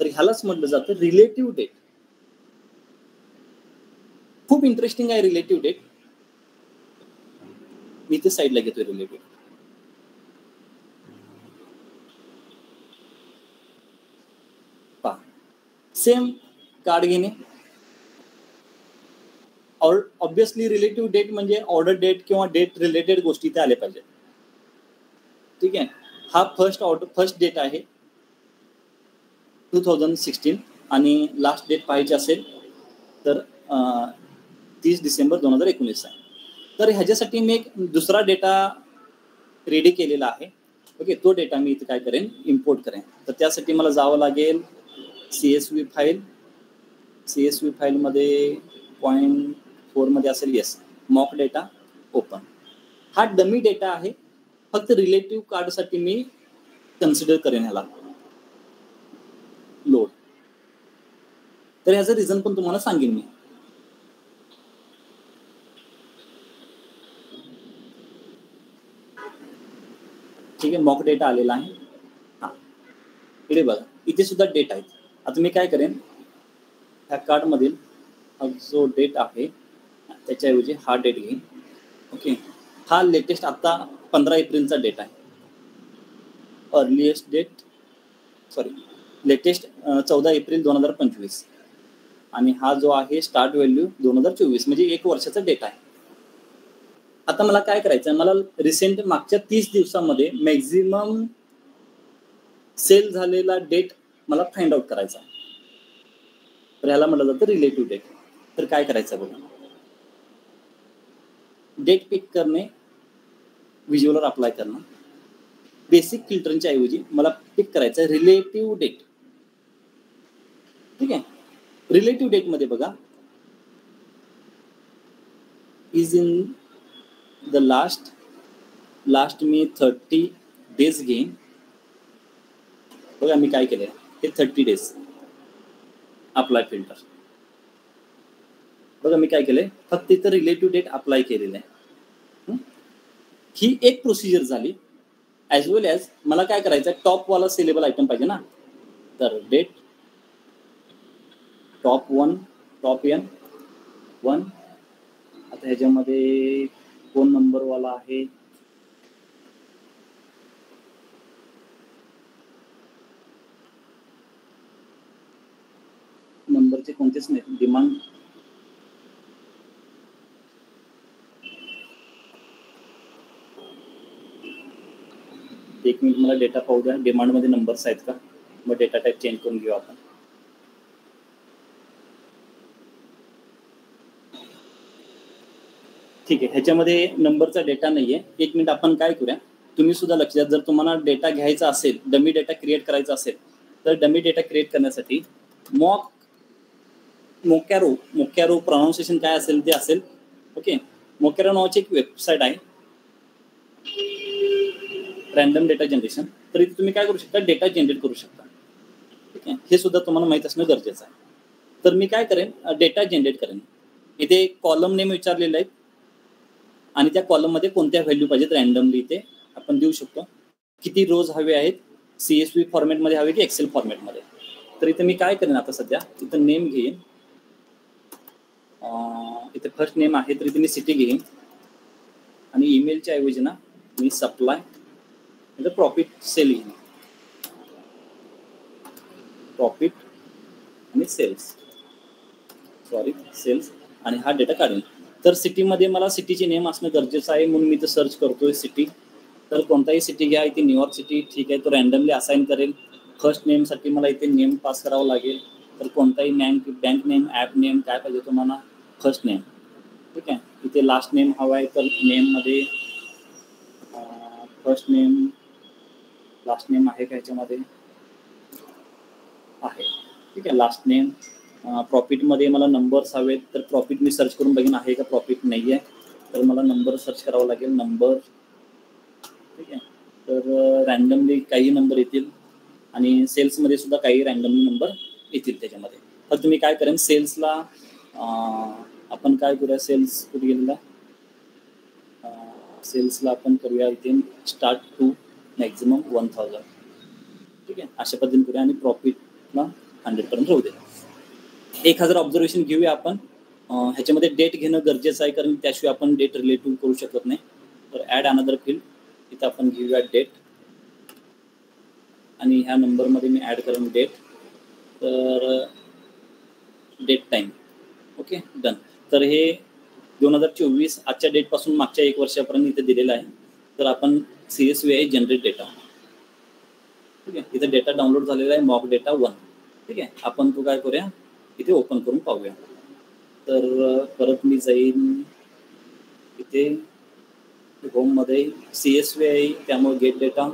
तर ह्यालाच म्हटलं जातं रिलेटिव्ह डेट. खूप इंटरेस्टिंग आहे रिलेटिव्ह डेट. मी ते साईडला घेतोय रिलेटिव्ह. सेम कार्ड घेणे. ऑब्विसली रिलेटिव्ह डेट म्हणजे ऑर्डर डेट किंवा डेट रिलेटेड गोष्टी त्या आल्या पाहिजेत. ठीक आहे. हा फर्स्ट डेट आहे 2016 आणि लास्ट डेट पाहिजे असेल तर 30 डिसेंबर 2019 आहे. तर ह्याच्यासाठी मी एक दुसरा डेटा रेडी केलेला आहे. ओके, तो डेटा मी इथे काय करेन, इम्पोर्ट करेन. तर त्यासाठी मला जावं लागेल CSV फाईलमध्ये 0.4 मध्ये असेल. Yes, mock data open. हा डमी डेटा आहे, फक्त रिलेटिव्ह कार्डसाठी मी कन्सिडर करेन ह्याला लोड. तर ह्याचं रिझन पण तुम्हाला सांगेन मी. ठीक आहे, मॉक डेटा आलेला आहे. हा, इकडे बघा, इथे सुद्धा डेट आहेत. आता मी काय करेन, ह्या कार्डमधील जो डेट आहे त्याच्याऐवजी हा डेट घेईन. ओके, हा लेटेस्ट आता 15 एप्रिलचा डेट आहे. लेटेस्ट 14 एप्रिल 2025 आणि हा जो आहे स्टार्ट व्हॅल्यू 2024, म्हणजे 1 वर्षाचा डेटा आहे. आता मला काय करायचं, मला रिसेंट मागच्या 30 दिवसामध्ये मॅक्झिमम सेल झालेला डेट मला फाइंड आउट करायचा. तर ह्याला म्हटलं जातं रिलेटिव्ह डेट. तर काय करायचं बघा, डेट पिक करणे, व्हिज्युअलवर अप्लाय करणं. बेसिक फिल्टरच्या ऐवजी मला पिक करायचं रिलेटिव्ह डेट. ठीक आहे, रिलेटिव्ह डेट मध्ये बघा, is in the last me 30 days घेईन. बघा मी काय केलंय, हे 30 डेज अप्लाय फिल्टर. बघा मी काय केलंय, फक्त इथं रिलेटिव्ह डेट अप्लाय केलेलं आहे. ही एक प्रोसिजर झाली. ॲज वेल ॲज मला काय करायचं, टॉपवाला सेलेबल आयटम पाहिजे ना. तर डेट टॉप N 1. आता ह्याच्यामध्ये फोन नंबरवाला आहे, नंबरचे कोणतेच नाही. डिमांड एक मिनिट, मला डेटा पाहू द्या. डिमांडमध्ये नंबर्स आहेत का, मग डेटा टाईप चेंज करून घेऊ आपण. ठीक आहे, ह्याच्यामध्ये नंबरचा डेटा नाही आहे. 1 मिनिट, आपण काय करूया, तुम्ही सुद्धा लक्ष द्या. जर तुम्हाला डेटा घ्यायचा असेल, डमी डेटा क्रिएट करायचा असेल, तर डमी डेटा क्रिएट करण्यासाठी मोकॅरो प्रोनाउन्सिएशन काय असेल ते असेल. ओके, मोकॅरो नावाची एक वेबसाईट आहे, रॅन्डम डेटा जनरेशन. तर इथे तुम्ही काय करू शकता, डेटा जनरेट करू शकता. ठीक आहे, हे सुद्धा तुम्हाला माहीत असणं गरजेचं आहे. तर मी काय करेन, डेटा जनरेट करेन. इथे कॉलम नेम विचारलेलं आहे आणि त्या कॉलममध्ये कोणत्या व्हॅल्यू पाहिजेत रॅन्डमली इथे आपण देऊ शकतो. किती रोज हवे आहेत, CSV फॉर्मॅटमध्ये हवे की एक्सेल फॉर्मॅटमध्ये. तर इथे मी काय करेन, आता सध्या इथं नेम घेईन. इथे फर्स्ट नेम आहे, तर इथे मी सिटी घेईन आणि ईमेलच्या ऐवजी ना मी सप्लाय म्हणजे प्रॉफिट सेल घेईन. प्रॉफिट आणि सेल्स आणि हा डेटा काढेन. तर सिटीमध्ये मला सिटीचे नेम असणं गरजेचं आहे, म्हणून मी इथं सर्च करतोय सिटी. तर कोणताही सिटी घ्या, इथे न्यूयॉर्क सिटी ठीक आहे, तो रॅन्डमली असाइन करेल. फर्स्ट नेमसाठी मला इथे नेम पास करावं लागेल. तर कोणताही बँक नेम, ॲप नेम काय पाहिजे तुम्हाला, फर्स्ट नेम. ठीक आहे, इथे लास्ट नेम हवा आहे, तर नेममध्ये फर्स्ट नेम लास्ट नेम आहे का ह्याच्यामध्ये, आहे. ठीक आहे, लास्ट नेम. प्रॉफिटमध्ये मला नंबर्स हवेत, तर प्रॉफिट मी सर्च करून बघेन आहे का. प्रॉफिट नाही आहे, तर मला नंबर सर्च करावा लागेल, नंबर. ठीक आहे, तर रॅन्डमली काही नंबर येतील आणि सेल्समध्ये सुद्धा काही रॅन्डमली नंबर येतील त्याच्यामध्ये. तर तुम्ही काय करेन, सेल्सला आपण काय करूया, सेल्स कुठे गेलेला, सेल्सला आपण करूया इथे स्टार्ट टू मॅक्झिमम 1000. ठीक आहे, अशा पद्धतीने करूया आणि प्रॉफिटला 100 पर्यंत राहू दे. 1000 ऑब्झर्वेशन घेऊया आपण. ह्याच्यामध्ये डेट घेणं गरजेचं आहे, कारण त्याशिवाय आपण डेट रिलेटिव्ह करू शकत नाही. तर ॲड अनदर फील्ड, इथं आपण घेऊया डेट आणि ह्या नंबरमध्ये मी ॲड करेन डेट. तर डेट टाइम. Okay, done. तर हे 2024 आजच्या डेट पासून मागच्या 1 वर्षापर्यंत इथे दिलेलं आहे. तर आपण CSVI जनरेट डेटा, ठीक आहे, इथे डेटा डाउनलोड झालेला आहे मॉक डेटा 1. ठीक आहे, आपण तो काय करूया इथे ओपन करून पाहूया. तर परत मी जाईन इथे होममध्ये CSVI, त्यामुळे गेट डेटा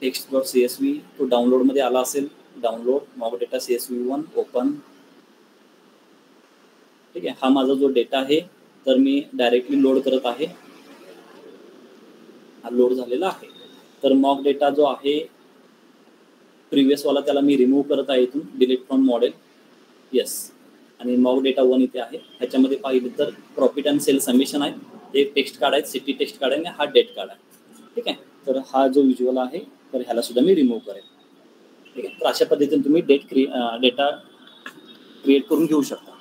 text.csv तो डाउनलोडमध्ये आला असेल. Download mock data CSV1 open. ठीक आहे, हा माझा जो डेटा आहे तर मी डायरेक्टली लोड करत आहे. हा लोड झालेला आहे. तर मॉक डेटा जो आहे प्रिव्हियस वाला त्याला मी रिमूव्ह करत आहे इथून, डिलीट फ्रॉम मॉडेल. येस, आणि मॉक डेटा 1 इथे आहे. ह्याच्यामध्ये पाहिलं तर प्रॉफिट अँड सेल समिशन आहे, एक टेक्स्ट कार्ड आहे, सिटी टेक्स्ट कार्ड आहे आणि हा डेट कार्ड आहे. ठीक आहे, तर हा जो व्हिज्युअल आहे तर ह्याला सुद्धा मी रिमूव्ह करेन. ठीक आहे, तर अशा पद्धतीने तुम्ही डेटा क्रिएट करून घेऊ शकता.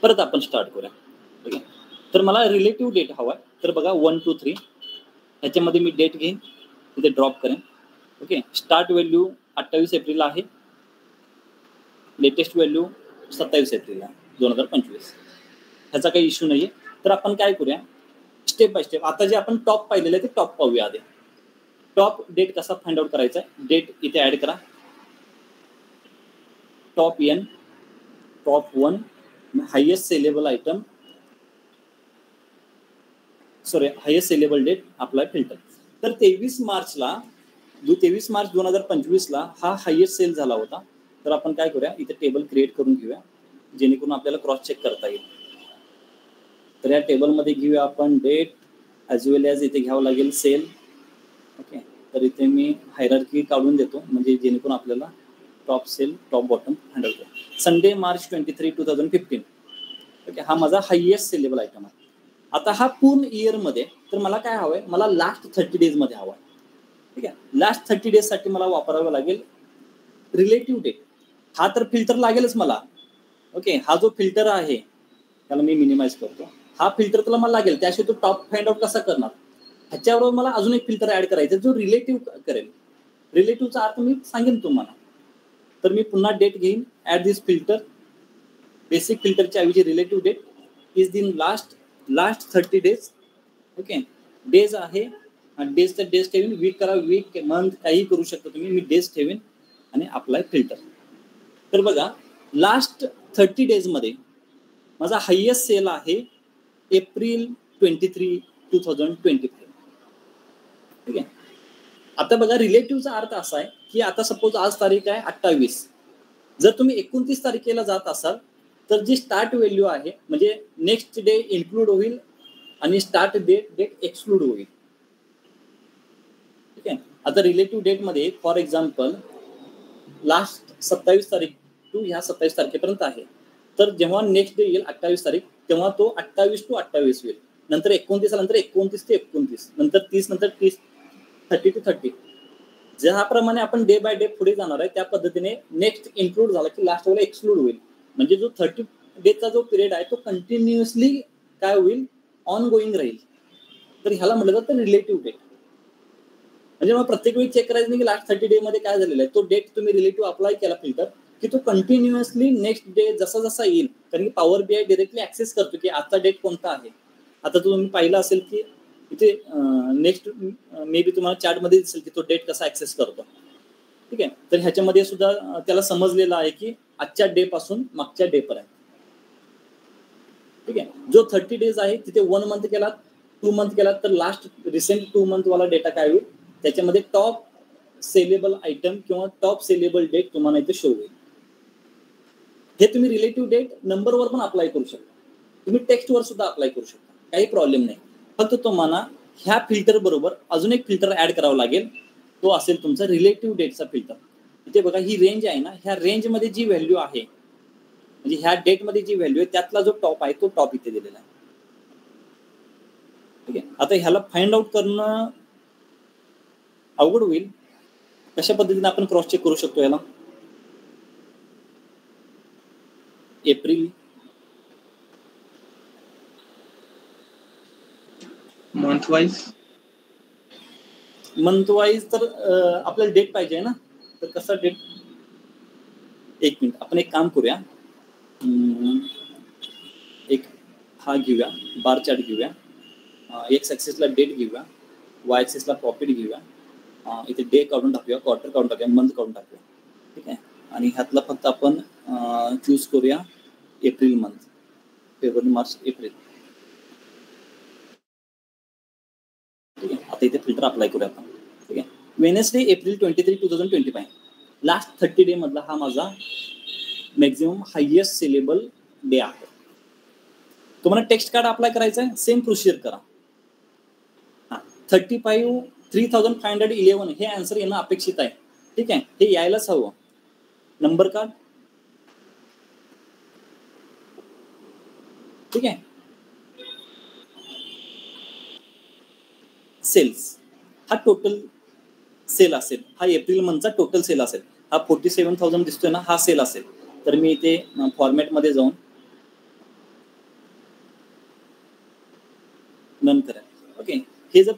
परत आपण स्टार्ट करूया. ठीक आहे, तर मला रिलेटिव्ह डेट हवा आहे. तर बघा 1 2 3 ह्याच्यामध्ये मी डेट घेईन, तिथे ड्रॉप करेन. ओके, स्टार्ट व्हॅल्यू 28 एप्रिल आहे, लेटेस्ट व्हॅल्यू 27 एप्रिल आहे 2025. ह्याचा काही इश्यू नाही आहे. तर आपण काय करूया स्टेप बाय स्टेप. आता जे आपण टॉप पाहिलेलं आहे ते टॉप पाहूया आधी. टॉप डेट कसा फाइंड आउट करायचा आहे. डेट इथे ऍड करा, top n, top 1, highest sellable item, sorry highest sellable date, apply filter. तर 23 मार्च 2025ला हा हायेस्ट सेल झाला होता. तर आपण काय करूया इथे टेबल क्रिएट करून घेऊया जेणेकरून आपल्याला क्रॉस चेक करता येईल. तर या टेबलमध्ये घेऊया आपण डेट ॲज वेल ॲज इथे घ्यावं लागेल सेल. ओके, तर इथे मी हायरार्की काढून देतो म्हणजे जेणेकरून आपल्याला top sale top bottom handle करू. Sunday March 23, 2015. ओके, हा माझा हायेस्ट सेलेबल आयटम आहे. आता हा पूर्ण इयरमध्ये तर मला काय हवं आहे, मला लास्ट 30 डेजमध्ये हवा आहे. ठीक आहे, लास्ट 30 डेजसाठी मला वापरावं लागेल रिलेटिव्ह डेट. हा तर फिल्टर लागेलच मला. ओके, हा जो फिल्टर आहे त्याला मी मिनिमाइज करतो. हा फिल्टर तुला मला लागेल, त्याशिवाय तो टॉप फाइंड आउट कसा करणार. ह्याच्याबरोबर मला अजून एक फिल्टर ऍड करायचा जो रिलेटिव्ह करेल. रिलेटिव्हचा अर्थ मी सांगेन तुम्हाला. तर मी पुन्हा डेट घेईन, ऍड दिस फिल्टर. बेसिक फिल्टरच्या ऐवजी रिलेटिव्ह डेट इज दिन लास्ट 30 डेज. ओके, डेज आहे, डेज तर डेज ठेवीन, वीक करा वीक, मंथ काही करू शकता तुम्ही. मी डेज ठेवीन आणि अप्लाय फिल्टर. तर बघा लास्ट 30 डेजमध्ये माझा हायेस्ट सेल आहे एप्रिल 23, 2025. ठीक आहे, आता बघा रिलेटिव्हचा अर्थ असा आहे की आता सपोज आज तारीख आहे 28. जर तुम्ही 29 तारखेला जात असाल तर जी स्टार्ट व्हॅल्यू आहे म्हणजे नेक्स्ट डे इन्क्लूड होईल आणि स्टार्ट डेट एक्सक्लूड होईल. ठीक आहे, आता रिलेटिव्ह डेटमध्ये फॉर एक्झाम्पल लास्ट 27 तारीख टू ह्या 27 तारखेपर्यंत आहे. तर जेव्हा नेक्स्ट डे येईल 28 तारीख तेव्हा तो 28 to 28 होईल. नंतर 29 नंतर 29 ते 29, नंतर 30 नंतर 30, 30 to 30. ज्याप्रमाणे आपण डे बाय डे पुढे जाणार आहे त्या पद्धतीने नेक्स्ट इन्क्लूड झाला की लास्ट वाला एक्सक्लूड होईल. म्हणजे जो 30 डेजचा जो पिरियड आहे तो कंटिन्युअसली काय होईल, ऑन गोईंग राहील. तर ह्याला म्हटलं जातं रिलेटिव्ह डेट. म्हणजे मग प्रत्येक वेळी चेक करायचं नाही की लास्ट 30 डे मध्ये काय झालेलं आहे. तो डेट तुम्ही रिलेटिव्ह अप्लाय केला फिल्टर की तो कंटिन्युअसली नेक्स्ट डे जसा जसा येईल, कारण की पॉवर BI डायरेक्टली ऍक्सेस करतो की आजचा डेट कोणता आहे. आता तुम्ही पाहिलं असेल की इथे नेक्स्ट मे बी तुम्हाला चार्टमध्ये दिसेल की तो डेट कसा ऍक्सेस करतो. ठीक आहे, तर ह्याच्यामध्ये सुद्धा त्याला समजलेलं आहे की आजच्या डे पासून मागच्या डे पर्यंत. ठीक आहे, जो 30 डेज आहे तिथे 1 मंथ केला, 2 मंथ केला, तर लास्ट रिसेंट 2 मंथ वाला डेटा काय होईल त्याच्यामध्ये टॉप सेलेबल आयटम किंवा टॉप सेलेबल डेट तुम्हाला इथे शो होईल. हे तुम्ही रिलेटिव्ह डेट नंबरवर पण अप्लाय करू शकता, तुम्ही टेक्स्टवर सुद्धा अप्लाय करू शकता, काही प्रॉब्लेम नाही. फक्त तुम्हाला ह्या फिल्टर बरोबर अजून एक फिल्टर ऍड करावा लागेल, तो असेल तुमचा रिलेटिव्ह डेटचा फिल्टर. इथे बघा ही रेंज आहे ना, ह्या रेंजमध्ये जी व्हॅल्यू आहे म्हणजे ह्या डेटमध्ये जी व्हॅल्यू आहे त्यातला जो टॉप आहे तो टॉप इथे दिलेला आहे. ठीक आहे, आता ह्याला फाइंड आउट करणं अवघड होईल. कशा पद्धतीने आपण क्रॉस चेक करू शकतो याला. एप्रिल
मंथ वाईज
तर आपल्याला डेट पाहिजे ना, तर कसा डेट. एक मिनिट, आपण एक काम करूया, एक हा घेऊया, बार चार्ट घेऊया, एक्स ॲक्सिसला डेट घेऊया, वाय ॲक्सिसला प्रॉफिट घेऊया, इथे डे काढून टाकूया, क्वार्टर काढून टाकूया, मंथ काढून टाकूया. ठीक आहे. आणि ह्यातला फक्त आपण चूज करूया April month, February March April. ठीक आहे. आता इथे फिल्टर अप्लाय करूया आपण. ठीक आहे. वेनेसडे एप्रिल 23, 2025 लास्ट 30 डे मधला हा माझा मॅक्झिमम हायएस्ट सेलेबल डे आहे. तुम्हाला टेक्स्ट कार्ड अप्लाय करायचं आहे, सेम प्रोसिजर करा. 35,3511 हे आन्सर येणं अपेक्षित आहे. ठीक आहे. हे यायलाच हवं. Number card. ठीक आहे. सेल्स हा टोटल सेल असेल, हा एप्रिल मंथचा टोटल सेल असेल. हा 47,000 दिसतोय ना, हा सेल असेल. तर मी इथे फॉर्मॅटमध्ये जाऊन नन करेन. ओके. हे जर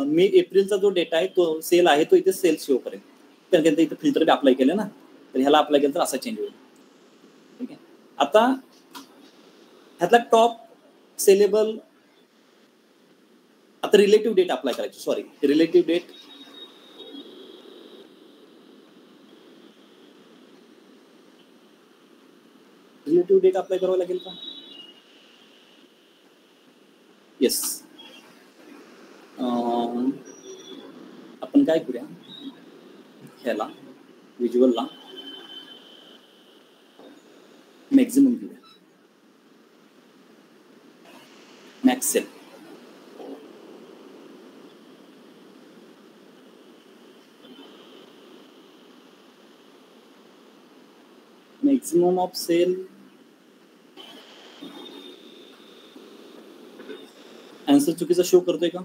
मे एप्रिलचा जो डेटा आहे तो सेल आहे, तो इथे सेल शो करेल. कारण इथे फिल्टर बी अप्लाय केलं ना, तर ह्याला अप्लाय केलं तर असा चेंज होईल. ठीक आहे. आता ह्यातला टॉप सेलेबल, आता रिलेटिव्ह डेट अप्लाय करायची. Sorry, relative date. Relative date apply करावं लागेल का? येस. आपण काय करूया, ह्याला विज्युअलला मॅक्झिमम घेऊया, max sale. Maximum of sale answer चुकीचा शो करतोय का?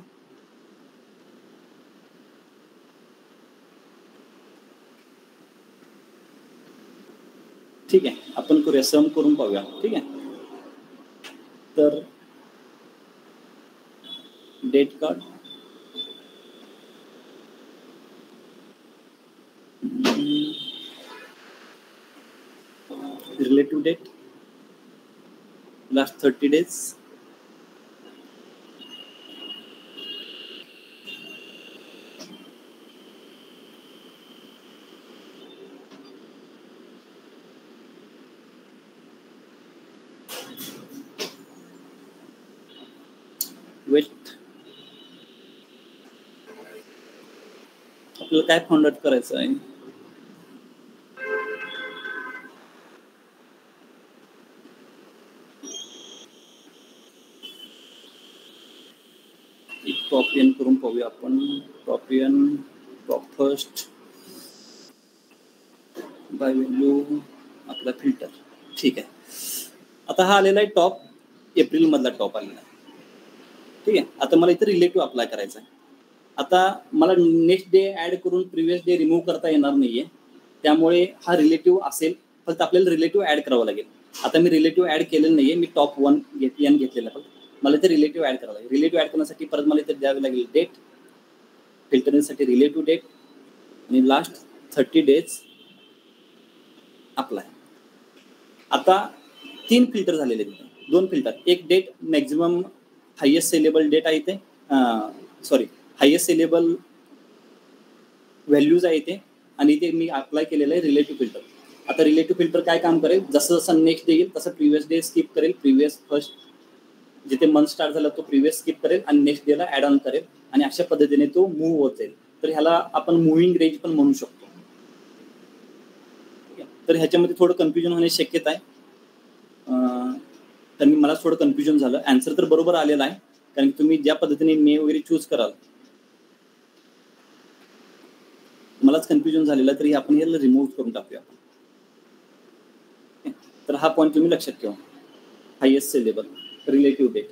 ठीक आहे. आपण करूया, सम करून पाहूया. ठीक आहे. तर date card, relative date, last 30 days, wait. आपल्याला काय फाउंड आउट करायचं आहे? टॉप एन करून पाहूया आपण. Top N, top first by value, आपला फिल्टर. ठीक आहे. आता हा आलेला आहे टॉप, एप्रिल मधला टॉप आलेला आहे. ठीक आहे. आता मला इथे रिलेटिव्ह अप्लाय करायचा आहे. आता मला नेक्स्ट डे ऍड करून प्रिव्हियस डे रिमूव्ह करता येणार नाहीये, त्यामुळे हा रिलेटिव्ह असेल, फक्त आपल्याला रिलेटिव्ह ऍड करावं लागेल. आता मी रिलेटिव्ह ऍड केलेलं नाहीये, मी टॉप 1 एन घेतलेला आहे. मला इथे रिलेटिव्ह ऍड करावं लागेल. रिलेटिव्ह ऍड करण्यासाठी परत मला इथे द्यावी लागेल डेट, फिल्टरिंगसाठी रिलेटिव्ह डेट, आणि लास्ट 30 days अप्लाय. आता 3 फिल्टर झालेले आहेत. 2 फिल्टर, एक date maximum highest sellable date आहे इथे, सॉरी हायएस्ट सेलेबल व्हॅल्यूज आहे इथे, आणि इथे मी अप्लाय केलेलं आहे रिलेटिव्ह फिल्टर. आता रिलेटिव्ह फिल्टर काय काम करेल, जसं जसं नेक्स्ट डे येईल तसं प्रिव्हियस डे स्किप करेल, प्रिव्हियस फर्स्ट जिथे मंथ स्टार्ट झाला तो प्रिव्हियस स्किप करेल आणि नेक्स्ट डेला ॲड ऑन करेल, आणि अशा पद्धतीने तो मूव्ह होत जाईल. तर ह्याला आपण मुव्हिंग रेंज पण म्हणू शकतो. तर ह्याच्यामध्ये थोडं कन्फ्युजन होण्याची शक्यता आहे. तर मला थोडं कन्फ्युजन झालं. आन्सर तर बरोबर आलेला आहे, कारण की तुम्ही ज्या पद्धतीने मे वगैरे चूज कराल, मलाच कन्फ्युजन झालेलं, तरी आपण याला रिमूव्ह करून टाकूया. तर हा पॉईंट तुम्ही लक्षात ठेवा. Highest sellable, relative date.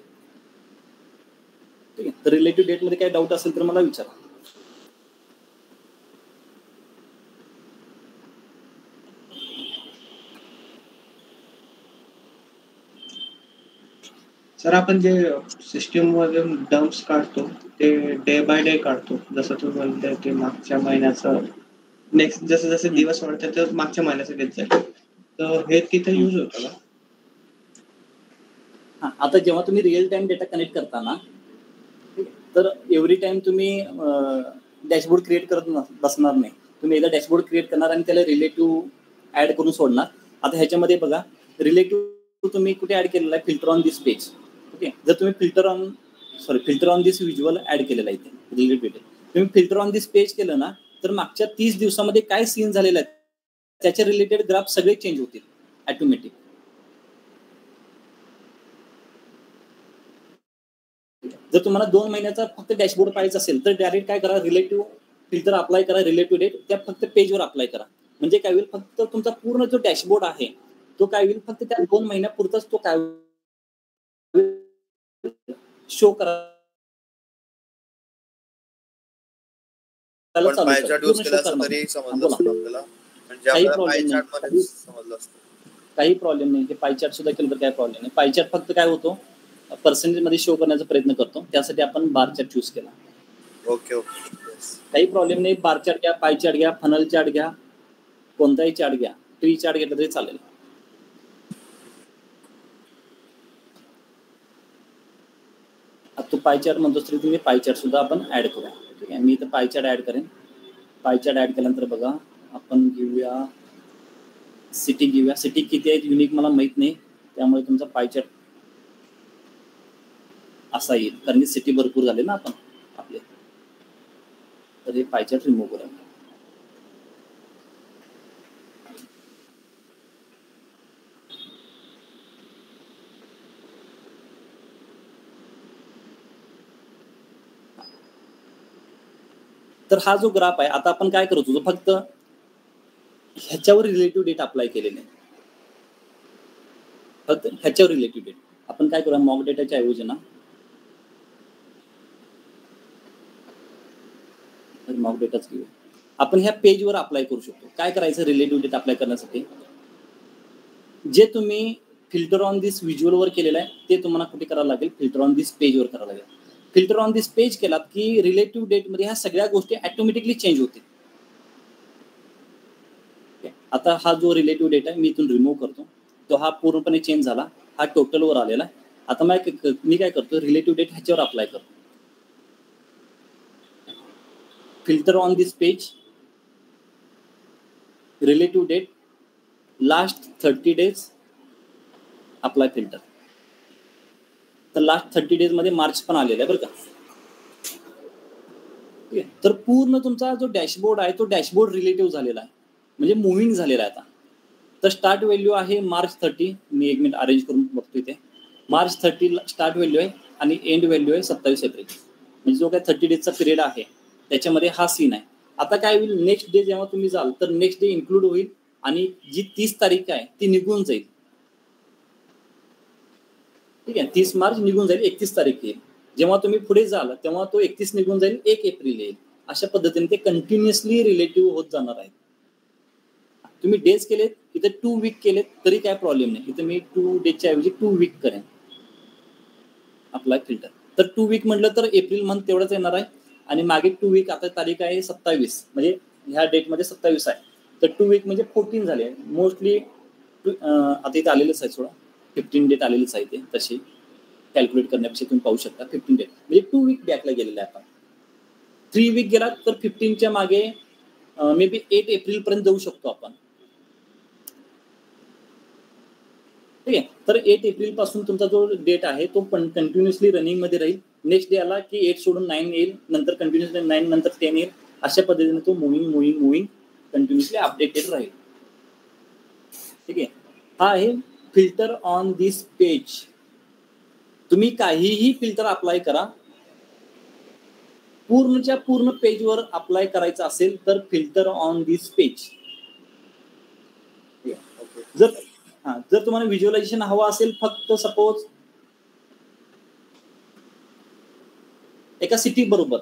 ठीक आहे. तर रिलेटिव्ह डेट मध्ये काही डाऊट असेल तर मला विचारा.
सर, आपण जे सिस्टीम मध्ये डम्प्स काढतो ते डे बाय डे काढतो, जसं तुम्ही म्हणताय ते मागच्या महिन्याचं, नेक्स्ट जसं जसे दिवस वाढतात तर मागच्या महिन्याचं घेत जाईल. तर हे तिथे यूज होतं का?
हा, आता जेव्हा तुम्ही रिअल टाइम डेटा कनेक्ट करता ना, तर एव्हरी टाइम तुम्ही डॅशबोर्ड क्रिएट करत बसणार नाही. तुम्ही एकदा डॅशबोर्ड क्रिएट करणार आणि त्याला रिलेटिव्ह ऍड करून सोडणार. आता ह्याच्यामध्ये बघा, रिलेटिव्ह तुम्ही कुठे ऍड केलेला आहे? Filter on this page. Okay, जर तुम्ही filter on this visual add केलेला आहे इथे रिलेटिव्ह, तुम्ही फिल्टर ऑन दिस पेज केलं ना, तर मागच्या 30 दिवसामध्ये काय सीन झालेलं आहे त्याच्या रिलेटेड ग्राफ सगळे चेंज होतील ऑटोमॅटिक. जर तुम्हाला 2 महिन्याचा फक्त डॅशबोर्ड पाहायचा असेल तर डायरेक्ट काय करा, रिलेटिव्ह फिल्टर अप्लाय करा, रिलेटिव्ह डेट त्या फक्त पेजवर अप्लाय करा. म्हणजे काय होईल, फक्त तुमचा पूर्ण जो डॅशबोर्ड आहे तो काय होईल, फक्त त्या 2 महिन्यापुरताच तो काय शो करा.
पाय चार्ट यूज केला असता तरी समजलं असतं आपल्याला, म्हणजे आपल्याला पाय चार्ट मध्ये समजलं असतं.
काही प्रॉब्लेम नाही, हे पाय चार्ट सुद्धा केलं तर काही प्रॉब्लेम नाही. पाय चार्ट फक्त काय होतो, पर्सेंटेज मध्ये शो करण्याचा प्रयत्न करतो, त्यासाठी आपण बार चार्ट चूज केला.
ओके ओके,
काही प्रॉब्लेम नाही. बार चार्ट घ्या, पाय चार्ट घ्या, फनल चार्ट घ्या, कोणताही चार्ट घ्या, ट्री चार्ट घेतला तरी चालेल. तू पाय चार्ट म्हणतोस तरी तुम्ही पाय चार्ट सुद्धा आपण ऍड करूया. ठीक आहे, मी इथं पाय चार्ट ऍड करेन. पाय चार्ट ऍड केल्यानंतर बघा, आपण घेऊया सिटी, घेऊया सिटी. किती आहेत युनिक मला माहित नाही, त्यामुळे तुमचा पाय चार्ट असा येईल, कारण की सिटी भरपूर झाले ना आपण आपले. तर हे पाय चार्ट रिमूव्ह करूया. तर हा जो ग्राफ आहे, आता आपण काय करत होतो, फक्त ह्याच्यावर रिलेटिव्ह डेट अप्लाय केलेले, फक्त ह्याच्यावर रिलेटिव्ह डेट. आपण काय करूया, मॉक डेटाच्या ऐवजी ना, मॉक डेटाच घेऊया. आपण ह्या पेजवर अप्लाय करू शकतो. काय करायचं, रिलेटिव्ह डेट अप्लाय करण्यासाठी जे तुम्ही फिल्टर ऑन दिस व्हिज्युअलवर केलेलं आहे ते तुम्हाला कुठे करावं लागेल, फिल्टर ऑन दिस पेजवर करावं लागेल. फिल्टर ऑन दिस पेज केलात की रिलेटिव्ह डेटमध्ये ह्या सगळ्या गोष्टी ऑटोमॅटिकली चेंज होतील. आता हा जो रिलेटिव्ह डेटा आहे मी इथून रिमूव्ह करतो, तो हा पूर्णपणे चेंज झाला, हा टोटलवर आलेला आहे. आता मी काय करतो, रिलेटिव्ह डेट ह्याच्यावर अप्लाय करतो. Filter on this page, relative date, last 30 days, apply filter. तर लास्ट 30 days मध्ये मार्च पण आलेला आहे बरं का. तर पूर्ण तुमचा जो डॅशबोर्ड आहे तो डॅशबोर्ड रिलेटिव्ह झालेला आहे, म्हणजे मुव्हिंग झालेला आहे आता. तर स्टार्ट व्हॅल्यू आहे March 30. मी एक मिनिट अरेंज करून बघतो इथे. March 30 स्टार्ट व्हॅल्यू आहे आणि एंड व्हॅल्यू आहे 27 एप्रिल. म्हणजे जो काय 30 days पिरियड आहे त्याच्यामध्ये हा सीन आहे. आता काय होईल, नेक्स्ट डे जेव्हा तुम्ही जाल तर नेक्स्ट डे इन्क्लूड होईल आणि जी 30 तारीख आहे ती निघून जाईल. ठीक आहे, 30 मार्च निघून जाईल, 31 तारीख येईल. जेव्हा तुम्ही पुढे जाल तेव्हा तो 31 निघून जाईल, 1 एप्रिल येईल. अशा पद्धतीने ते कंटिन्युअसली रिलेटिव्ह होत जाणार आहेत. तुम्ही डेज केलेत, इथे 2 week केलेत तरी काय प्रॉब्लेम नाही. इथे मी 2 days ऐवजी 2 week करेन अप्लाय फिल्टर. तर 2 week म्हटलं तर एप्रिल मंथ तेवढंच येणार आहे आणि मागे 2 week, आता तारीख आहे 27, म्हणजे ह्या डेटमध्ये 27 आहे. तर 2 week म्हणजे 14 झाले मोस्टली. आता इथे आलेलंच आहे, थोडा 15 डेट आलेलीच आहे ते, तशी कॅल्क्युलेट करण्यापेक्षा तुम्ही पाहू शकता 15 डेट म्हणजे 2 week बॅकला गेलेलं आहे. आपण 3 week गेला तर 15च्या मागे मे बी 8 एप्रिलपर्यंत जाऊ शकतो आपण. ठीक आहे, तर 8 एप्रिल पासून तुमचा जो डेट आहे तो पण कंटिन्युअसली रनिंग मध्ये राहील. नेक्स्ट डे आला की 8 सोडून 9 येईल, नंतर कंटिन्युअसली 9 नंतर 10 येईल. अशा पद्धतीने तो मुव्हिंग कंटिन्युअसली अपडेटेड राहील. ठीक आहे, हा आहे फिल्टर ऑन दिस पेज. तुम्ही काहीही फिल्टर अप्लाय करा, पूर्णच्या पूर्ण पेजवर अप्लाय करायचं असेल तर फिल्टर ऑन दिस पेज. जर तुम्हाला व्हिज्युअलायझेशन हवं असेल फक्त सपोज एका सिटी बरोबर,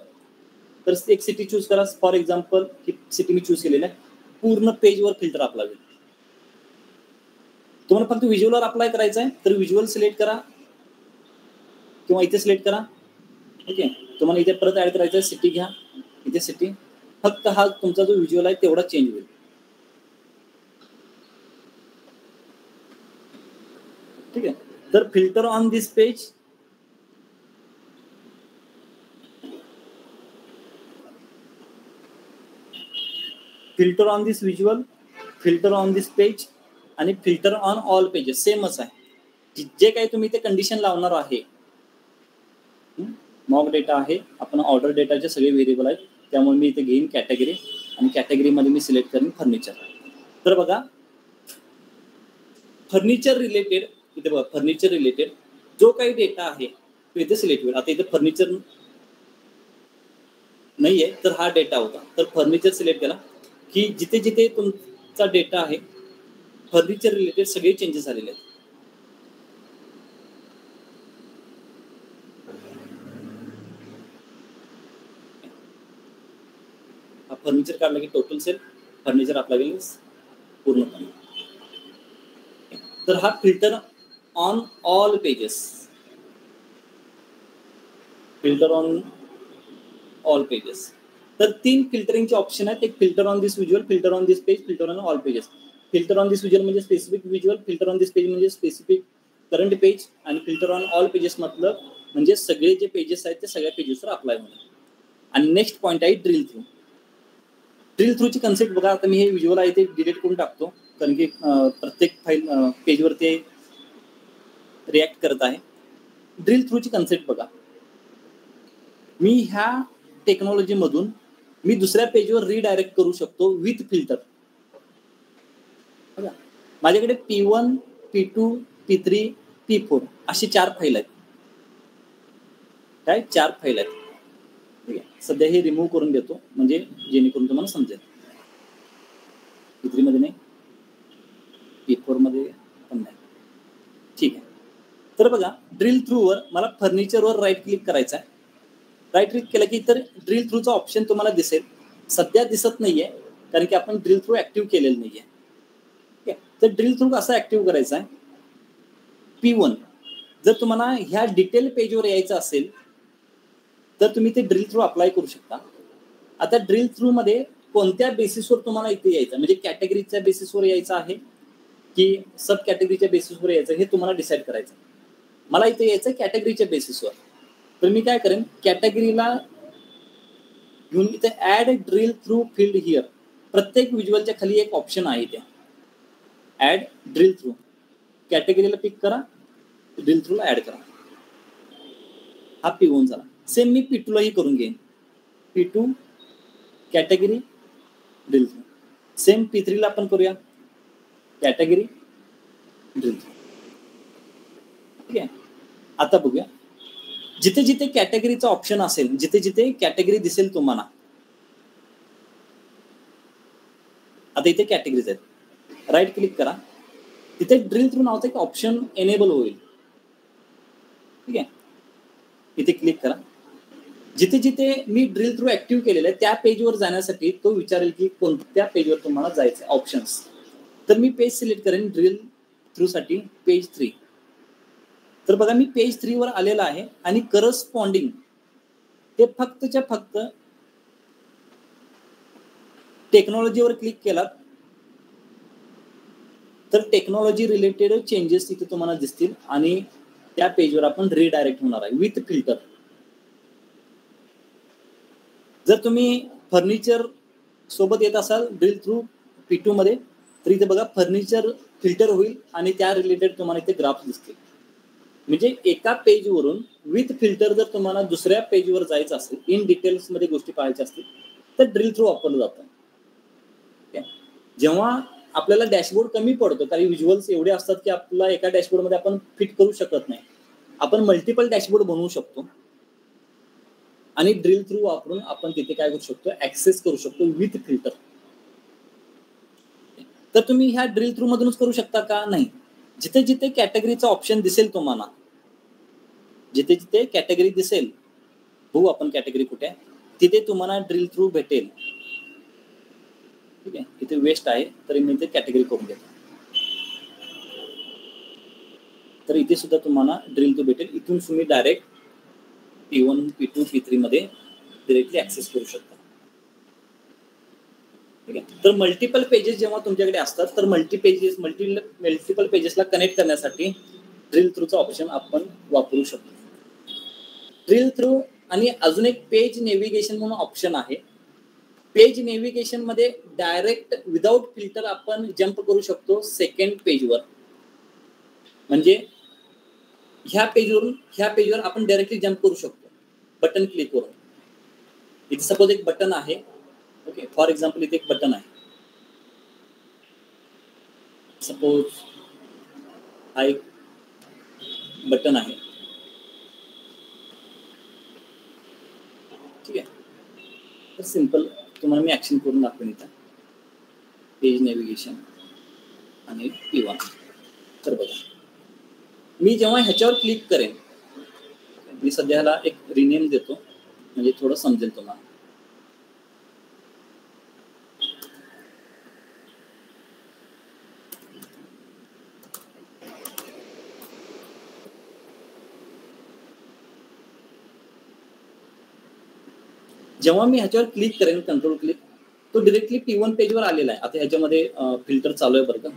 तर एक सिटी चूज करा. For example he city me choose केलेली आहे, पूर्ण पेजवर फिल्टर अप्लाय होईल. तुम्हाला फक्त व्हिज्युअलवर अप्लाय करायचं आहे तर व्हिज्युअल सिलेक्ट करा किंवा इथे सिलेक्ट करा. ओके, तुम्हाला इथे परत ऍड करायचं आहे, सिटी घ्या, इथे सिटी. फक्त हा तुमचा जो व्हिज्युअल आहे तेवढा चेंज होईल. ठीक आहे. तर filter on this page, filter on this visual, filter on this page आणि फिल्टर ऑन ऑल पेजेस सेमच आहे. जे काही तुम्ही ते कंडिशन लावणार आहे, मॉक डेटा आहे, आपण ऑर्डर डेटाचे सगळे व्हेरिएबल आहेत, त्यामुळे मी इथे घेईन कॅटेगरी आणि कॅटेगरीमध्ये मी सिलेक्ट करेन फर्निचर. तर बघा फर्निचर रिलेटेड, इथे बघा फर्निचर रिलेटेड जो काही डेटा आहे तो इथे सिलेक्ट होईल. आता इथे फर्निचर नाहीये तर हा डेटा होता, तर फर्निचर सिलेक्ट केला की जिथे जिथे तुमचा डेटा आहे फर्निचर रिलेटेड सगळे चेंजेस झालेले आहेत. हा फर्निचर काढला की टोटल सेल फर्निचर आपला गेलं पूर्णपणे. तर हा filter on all pages, filter on all pages. तर 3 फिल्टरिंगचे ऑप्शन आहेत. एक filter on this visual, filter on this page, filter on all pages. Filter on this visual म्हणजे specific visual, filter on this page म्हणजे specific current page आणि filter on all pages मतलब म्हणजे सगळे जे पेजेस आहेत ते सगळ्या पेजेसवर अप्लाय होणार. आणि नेक्स्ट पॉईंट आहे ड्रिल थ्रू. ड्रिल थ्रूची कन्सेप्ट बघा. आता मी हे विज्युअल आहे ते डिलीट करून टाकतो कारण की प्रत्येक फाईल पेजवर ते रिॲक्ट करत आहे. ड्रिल थ्रूची कन्सेप्ट बघा. मी ह्या टेक्नॉलॉजीमधून मी दुसऱ्या पेजवर रिडायरेक्ट करू शकतो विथ फिल्टर. बघा माझ्याकडे P1, P2, P3, P4 अशी 4 फाईल आहेत. काय 4 फाईल आहेत. ठीक आहे. सध्या हे रिमूव्ह करून देतो म्हणजे जेणेकरून तुम्हाला समजेल. P3 मध्ये नाही, P4 मध्ये पण नाही. ठीक आहे. तर बघा ड्रिल थ्रूवर मला फर्निचरवर राईट क्लिक करायचं आहे. राईट क्लिक केलं की तर ड्रिल थ्रूचा ऑप्शन तुम्हाला दिसेल. सध्या दिसत नाहीये कारण की आपण ड्रिल थ्रू ऍक्टिव्ह केलेलं नाहीये. ठीक आहे. तर ड्रिल थ्रू कसं ऍक्टिव्ह करायचं आहे. P1 जर तुम्हाला ह्या डिटेल पेजवर यायचं असेल तर तुम्ही ते ड्रिल थ्रू अप्लाय करू शकता. आता ड्रिल थ्रू मध्ये कोणत्या बेसिसवर तुम्हाला इथे यायचं म्हणजे कॅटेगरीच्या बेसिसवर यायचं आहे की सब कॅटेगरीच्या बेसिसवर यायचं हे तुम्हाला डिसाईड करायचं. मला इथे यायचं कॅटेगरीच्या बेसिसवर. तर मी काय करेन कॅटेगरीला घेऊन इथे add drill through field here. प्रत्येक विज्युअलच्या खाली एक ऑप्शन आहे ते ऍड ड्रिल थ्रू. कॅटेगरीला पिक करा, ड्रिल थ्रूला ऍड करा. हा P1 झाला. सेम मी P2 लाही करून घेईन. P2 category drill through. Same P3 ला आपण करूया कॅटेगरी ड्रिल थ्रू. ठीक आहे. आता बघूया जिथे जिथे कॅटेगरीचा ऑप्शन असेल, जिथे जिथे कॅटेगरी दिसेल तुम्हाला. आता इथे कॅटेगरीज आहेत. राईट क्लिक करा, तिथे ड्रिल थ्रू नावाचं एक ऑप्शन एनेबल होईल. ठीक आहे. इथे क्लिक करा. जिथे जिथे मी ड्रिल थ्रू ऍक्टिव्ह केलेलं आहे त्या पेजवर जाण्यासाठी तो विचारेल की कोणत्या पेजवर तुम्हाला जायचं आहे ऑप्शन्स. तर मी पेज सिलेक्ट करेन ड्रिल थ्रू साठी पेज 3. तर बघा मी पेज 3 वर आलेला आहे आणि करस्पॉन्डिंग ते फक्तच्या फक्त टेक्नॉलॉजीवर क्लिक केलात तर टेक्नॉलॉजी रिलेटेड चेंजेस तिथे तुम्हाला दिसतील आणि त्या पेजवर आपण रिडायरेक्ट होणार आहे विथ फिल्टर. जर तुम्ही फर्निचर सोबत येत असाल ड्रिल थ्रू P2 मध्ये तर इथे बघा फर्निचर फिल्टर होईल आणि त्या रिलेटेड तुम्हाला इथे ग्राफ दिसतील. म्हणजे एका पेजवरून विथ फिल्टर जर तुम्हाला दुसऱ्या पेजवर जायचं असेल, इन डिटेल्स मध्ये गोष्टी पाहायच्या असतील तर ड्रिल थ्रू वापरलं जातं. जेव्हा आपल्याला डॅशबोर्ड कमी पडतो काही विज्युअल्स एवढे असतात की आपल्याला एका डॅशबोर्ड मध्ये आपण फिट करू शकत नाही. आपण मल्टिपल डॅशबोर्ड बनवू शकतो आणि ड्रिल थ्रू वापरून आपण तिथे काय करू शकतो ऍक्सेस करू शकतो विथ फिल्टर. तर तुम्ही ह्या ड्रिल थ्रू मधूनच करू शकता का? नाही. जिथे जिथे कॅटेगरीचा ऑप्शन दिसेल तुम्हाला, जिथे जिथे कॅटेगरी दिसेल, बघू आपण कॅटेगरी कुठे आहे, तिथे तुम्हाला ड्रिल थ्रू भेटेल. ठीक आहे. इथे वेस्ट आहे तरी मी इथे कॅटेगरी करून घेतो. तर इथे सुद्धा तुम्हाला ड्रिल थ्रू भेटेल. इथून तुम्ही डायरेक्ट P1, P2, P3 मध्ये डिरेक्टली ऍक्सेस करू शकता. ठीक आहे. तर मल्टिपल पेजेस जेव्हा तुमच्याकडे असतात तर मल्टिपल पेजेसला कनेक्ट करण्यासाठी ड्रिल थ्रूचा ऑप्शन आपण वापरू शकतो. ड्रिल थ्रू आणि अजून एक पेज नेव्हिगेशन म्हणून ऑप्शन आहे. पेज नेव्हिगेशन मध्ये डायरेक्ट विदाउट फिल्टर आपण जम्प करू शकतो सेकंड पेजवर. म्हणजे ह्या पेजवर आपण डायरेक्टली जम्प करू शकतो बटन क्लिक करून. इथे सपोज एक बटन आहे, ओके, फॉर एक्झाम्पल इथे एक बटन आहे, सपोज हा एक बटन आहे, ठीक आहे. तर सिंपल तुम्हाला मी ऍक्शन करून दाखवेन इथं. पेज नेव्हिगेशन आणि P1. तर बघा, मी जेव्हा ह्याच्यावर क्लिक करेन, मी सध्याला एक रिनेम देतो म्हणजे थोडं समजेल तुम्हाला. जेव्हा मी ह्याच्यावर क्लिक करेन, कंट्रोल क्लिक, तो डिरेक्टली P1 पेजवर आलेला आहे. आता ह्याच्यामध्ये फिल्टर चालू आहे बरं का.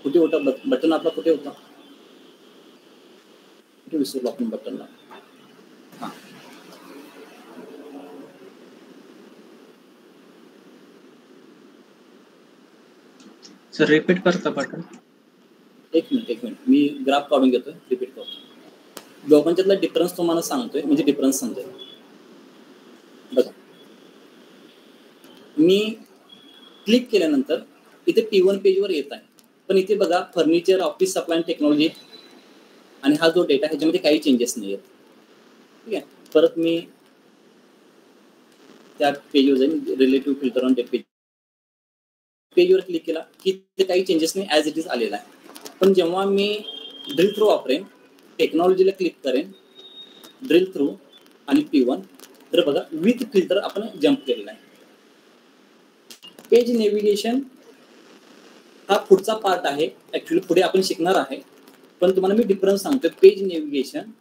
कुठे होता बटन आपला, कुठे होता, कुठे विसरलो आपण बटनला. हा,
सर रिपीट करता बटन.
एक मिनिट मी ग्राफ काढून घेतोय, रिपीट करतो. दोघांच्यातला डिफरन्स तुम्हाला सांगतोय म्हणजे डिफरन्स समजेल. बघा, मी क्लिक केल्यानंतर इथे P1 पेजवर येत आहे, पण इथे बघा furniture, office supply and technology आणि हा जो डेटा ह्याच्यामध्ये काही चेंजेस नाही आहेत. ठीक आहे. परत मी त्या पेजवर जाईन, रिलेटिव्ह फिल्टर ऑन पेज, पेजवर क्लिक केला की ते काही चेंजेस नाही, ॲज इट इज आलेला आहे. पण जेव्हा मी ड्रिल थ्रू वापरेन, टेक्नॉलॉजीला क्लिक करेन, ड्रिल थ्रू आणि P1, तर बघा विथ फिल्टर आपण जम्प केलेला आहे. पेज नेव्हिगेशन हा पुढचा पार्ट आहे, ऍक्च्युली पुढे आपण शिकणार आहे, पण तुम्हाला मी डिफरन्स सांगतो पेज नेव्हिगेशन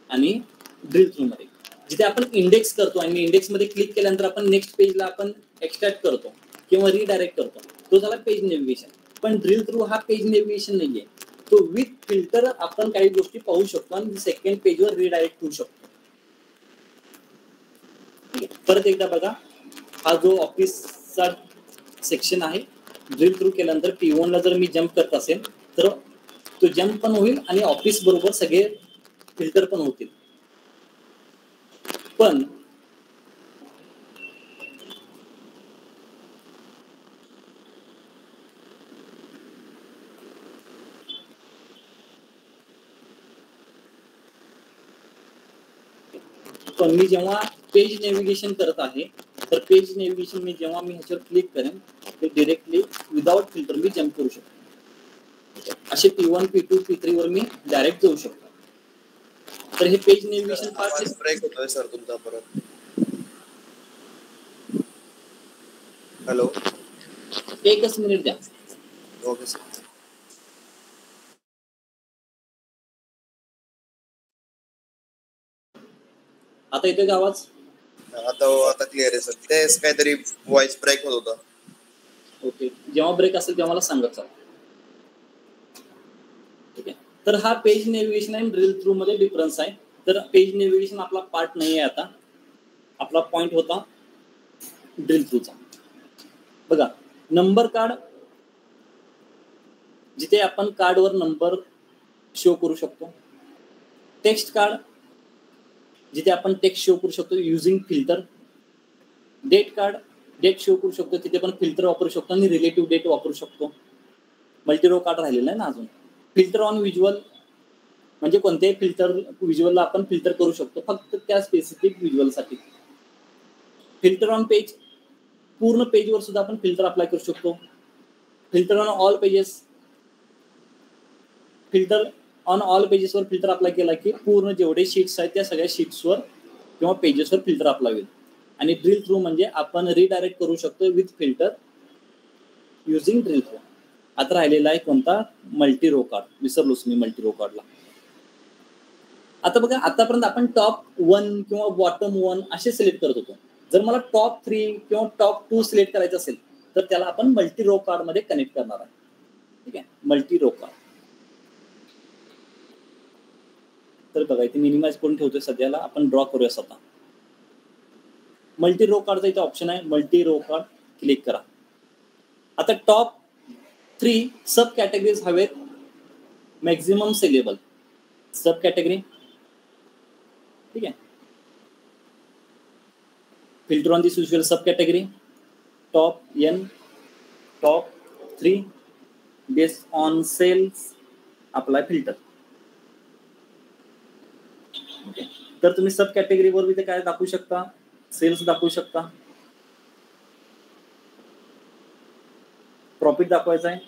आणि ड्रिल थ्रू मध्ये. जिथे आपण इंडेक्स करतो आणि इंडेक्समध्ये क्लिक केल्यानंतर आपण नेक्स्ट पेजला आपण एक्सट्रॅक्ट करतो किंवा रिडायरेक्ट करतो, तो झाला पेज नेव्हिगेशन. पण ड्रिल थ्रू हा पेज नेव्हिगेशन नाहीये, तो विथ फिल्टर आपण काही गोष्टी पाहू शकतो आणि सेकंड पेजवर रिडायरेक्ट होऊ शकतो. परत एकदा बघा, हा जो ऑफिसचा सेक्शन आहे, ड्रिल थ्रू केल्यानंतर P1 ला जर मी जम्प करत असेल तर तो जम्प पण होईल आणि ऑफिस बरोबर सगळे फिल्टर पण होतील. पण मी जेव्हा पेज नेव्हिगेशन करत आहे, तर पेज नेव्हिगेशन जेव्हा मी ह्याच्यावर क्लिक करेन, ते डिरेक्टली विदाउट फिल्टर मी जम्प करू शकतो. असे P1, P2, P3 वर मी डायरेक्ट जाऊ शकतो. तर हे पेज नेव्हिगेशन पार्ट
ब्रेक होतोय सर तुमचा परत. हॅलो,
एकच मिनिट द्या.
Okay sir.
आता येतोय का आवाज?
आता क्लिअर आहे सर. तेच काहीतरी व्हॉइस ब्रेक होत होता.
ओके, जेव्हा ब्रेक असेल तेव्हा मला सांगत चाल. ठीक आहे. तर हा पेज नेव्हिगेशन आणि ड्रिल थ्रू मध्ये डिफरन्स आहे. तर पेज नेव्हिगेशन आपला पार्ट नाही आहे आता, आपला पॉइंट होता ड्रिल थ्रूचा. बघा, नंबर कार्ड, जिथे आपण कार्डवर नंबर शो करू शकतो. टेक्स्ट कार्ड, जिथे आपण टेक्स्ट शो करू शकतो using filter. Date card, date show करू शकतो, तिथे पण फिल्टर वापरू शकतो आणि रिलेटिव्ह डेट वापरू शकतो. मल्टीरो कार्ड राहिलेला आहे ना अजून. फिल्टर ऑन व्हिज्युअल, म्हणजे कोणत्याही फिल्टर व्हिज्युअलला आपण फिल्टर करू शकतो, फक्त त्या स्पेसिफिक व्हिज्युअलसाठी. फिल्टर ऑन पेज, पूर्ण पेजवर सुद्धा आपण फिल्टर अप्लाय करू शकतो. Filter on all pages, filter on all पेजेसवर फिल्टर अप्लाय केला की पूर्ण जेवढे शीट्स आहेत त्या सगळ्या शीट्सवर किंवा पेजेसवर फिल्टर अप्लाय होईल. आणि ड्रिल थ्रू म्हणजे आपण रिडायरेक्ट करू शकतो with filter using drill through. आता राहिलेला आहे कोणता? Multi row card. विसरलोच मी मल्टी रो कार्डला. आता बघा, आतापर्यंत आपण टॉप 1 किंवा बॉटम 1 असे सिलेक्ट करत होतो. जर मला टॉप 3 किंवा टॉप 2 सिलेक्ट करायचं असेल तर त्याला आपण मल्टी रो कार्ड मध्ये कनेक्ट करणार आहे. ठीक आहे, मल्टी रो कार्ड. तर बघा इथे मिनिमाइज करून ठेवतोय सध्याला, आपण ड्रॉ करूया स्वतः. मल्टी रो कार्डचा इथे ऑप्शन आहे, मल्टी रो कार्ड क्लिक करा. आता टॉप 3 सब कॅटेगरीज हवेत, मॅक्झिमम सेलेबल सब कॅटेगरी. ठीक आहे, filter on this visual sub category, top N, top 3 based on sales, apply filter. Okay, तर तुम्ही सब कॅटेगरीवर इथे काय दाखवू शकता, सेल्स दाखवू शकता, प्रॉफिट दाखवायचा आहे,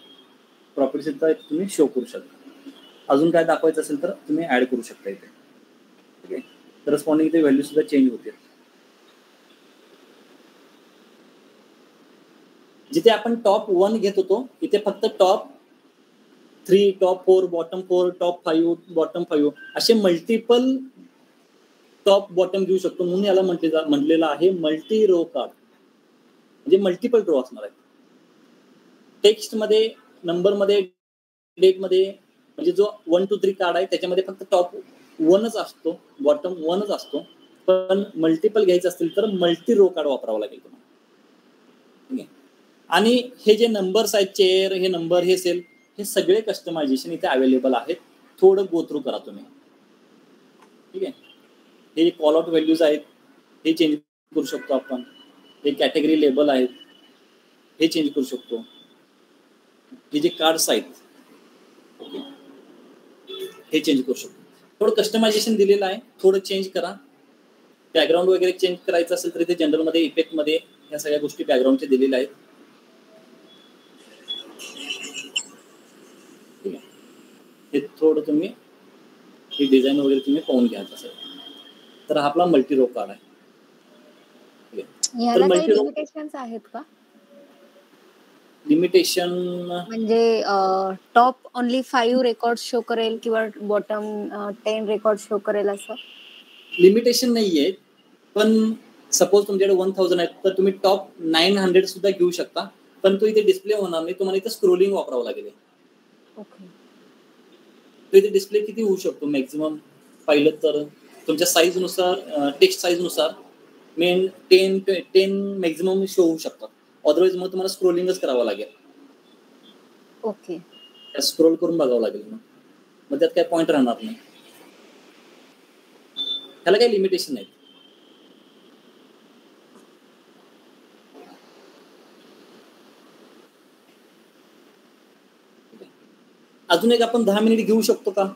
प्रॉफिट सुद्धा तुम्ही शो करू शकता. अजून काय दाखवायचं असेल तर तुम्ही ऍड करू शकता इथे. ओके, करस्पॉन्डिंग इथे व्हॅल्यू सुद्धा चेंज होते. जिथे आपण टॉप 1 घेत होतो इथे फक्त top 3, top 4, bottom 4, top 5, bottom 5 असे मल्टिपल टॉप बॉटम घेऊ शकतो. म्हणून याला म्हटलेलं आहे मल्टी रो कार्ड, म्हणजे मल्टिपल रो असणार आहे. टेक्स्ट मध्ये, नंबर मध्ये, डेट मध्ये, म्हणजे जो 1 2 3 कार्ड आहे त्याच्यामध्ये फक्त टॉप 1च असतो, बॉटम 1च असतो. पण मल्टिपल घ्यायचं असतील तर मल्टी रो कार्ड वापरावं लागेल तुम्हाला. ठीक आहे, आणि हे जे नंबर्स आहेत, चेअर, हे नंबर, हे सेल, हे सगळे कस्टमायझेशन इथे अवेलेबल आहेत. थोडं गो थ्रू करा तुम्ही. ठीक आहे, हे कॉल आउट व्हॅल्यूज आहेत, हे चेंज करू शकतो आपण. हे कॅटेगरी लेबल आहेत, हे चेंज करू शकतो. हे जे कार्ड्स आहेत ओके हे चेंज करू शकतो. थोडं कस्टमायझेशन दिलेलं आहे, थोडं चेंज करा. बॅकग्राऊंड वगैरे चेंज करायचं असेल तर इथे जनरलमध्ये, इफेक्टमध्ये ह्या सगळ्या गोष्टी बॅकग्राऊंडच्या दिलेल्या आहेत. ठीक आहे, हे थोडं तुम्ही ही डिझाईन वगैरे तुम्ही पाहून घ्यायचं असेल तर हा आपला मल्टी रो कार्ड आहे.
याला काही लिमिटेशन्स आहेत का?
लिमिटेशन
म्हणजे टॉप ओनली 5 रेकॉर्ड शो करेल किंवा बॉटम 10 रेकॉर्ड शो करेल असं?
लिमिटेशन नाहीये, पण सपोज तुमच्याकडे 1000 आहेत तर तुम्ही टॉप 900 सुद्धा घेऊ शकता, पण तो इथे डिस्प्ले होणार नाही. तुम्हाला इथे स्क्रोलिंग वापरावं लागेल.
ओके,
तो इथे डिस्प्ले किती होऊ शकतो मॅक्झिमम पाहिलं तर तुमच्या साईज नुसार, टेक्स्ट साईज नुसार मेन 10 मॅक्झिमम शो होऊ शकतात. अदरवाईज मग तुम्हाला स्क्रोलिंगच करावं लागेल.
ओके,
स्क्रोल करून बघावं लागेल, मग त्यात काय पॉईंट राहणार नाही. त्याला काही लिमिटेशन नाही. अजून एक आपण 10 मिनिट घेऊ शकतो का?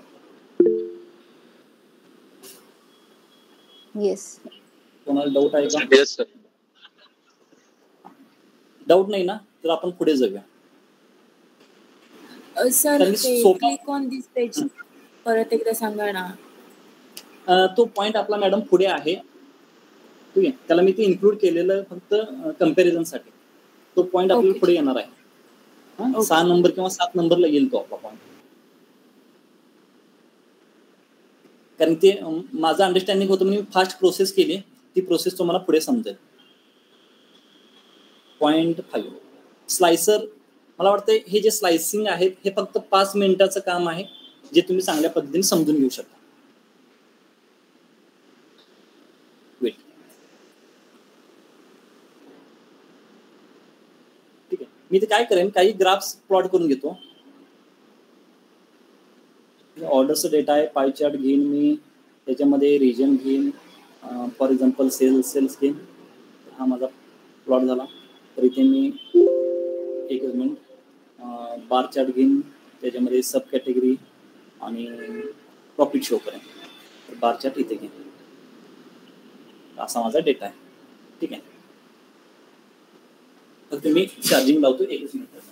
येस.
कोणाला डाऊट आहे का?
Yes sir.
डाऊट नाही ना, तर आपण पुढे जाऊया.
Sir click on this page परत एकदा सांगा ना.
तो पॉइंट आपला मॅडम पुढे आहे. ठीक आहे, त्याला मी ते इन्क्लूड केलेलं फक्त कम्पॅरिझन साठी. तो पॉइंट आपल्याला पुढे येणार आहे. 6 नंबर किंवा 7 नंबरला येईल तो आपला पॉइंट. कारण ते माझं अंडरस्टँडिंग होतं मी फास्ट प्रोसेस केली, ती प्रोसेस तुम्हाला पुढे समजेल. Point 5 slicer. मला वाटतं हे जे स्लायसिंग आहेत हे फक्त 5 मिनिटाचं काम आहे, जे तुम्ही चांगल्या पद्धतीने समजून घेऊ शकता. वेट. ठीक आहे, मी ते काय करेन, काही ग्राफ्स प्लॉट करून घेतो. ऑर्डरचा डेटा आहे, पाय चार्ट घेईन मी, त्याच्यामध्ये रिजन घेईन, फॉर एक्झाम्पल सेल्स घेईन. हा माझा प्लॉट झाला. तर इथे मी एकच मिनिट बार चार्ट घेईन, त्याच्यामध्ये सब कॅटेगरी आणि प्रॉफिट शो करेन. तर बार चार्ट इथे घेईन. असा माझा डेटा आहे. ठीक आहे, फक्त मी चार्जिंग लावतो एकच मिनिट.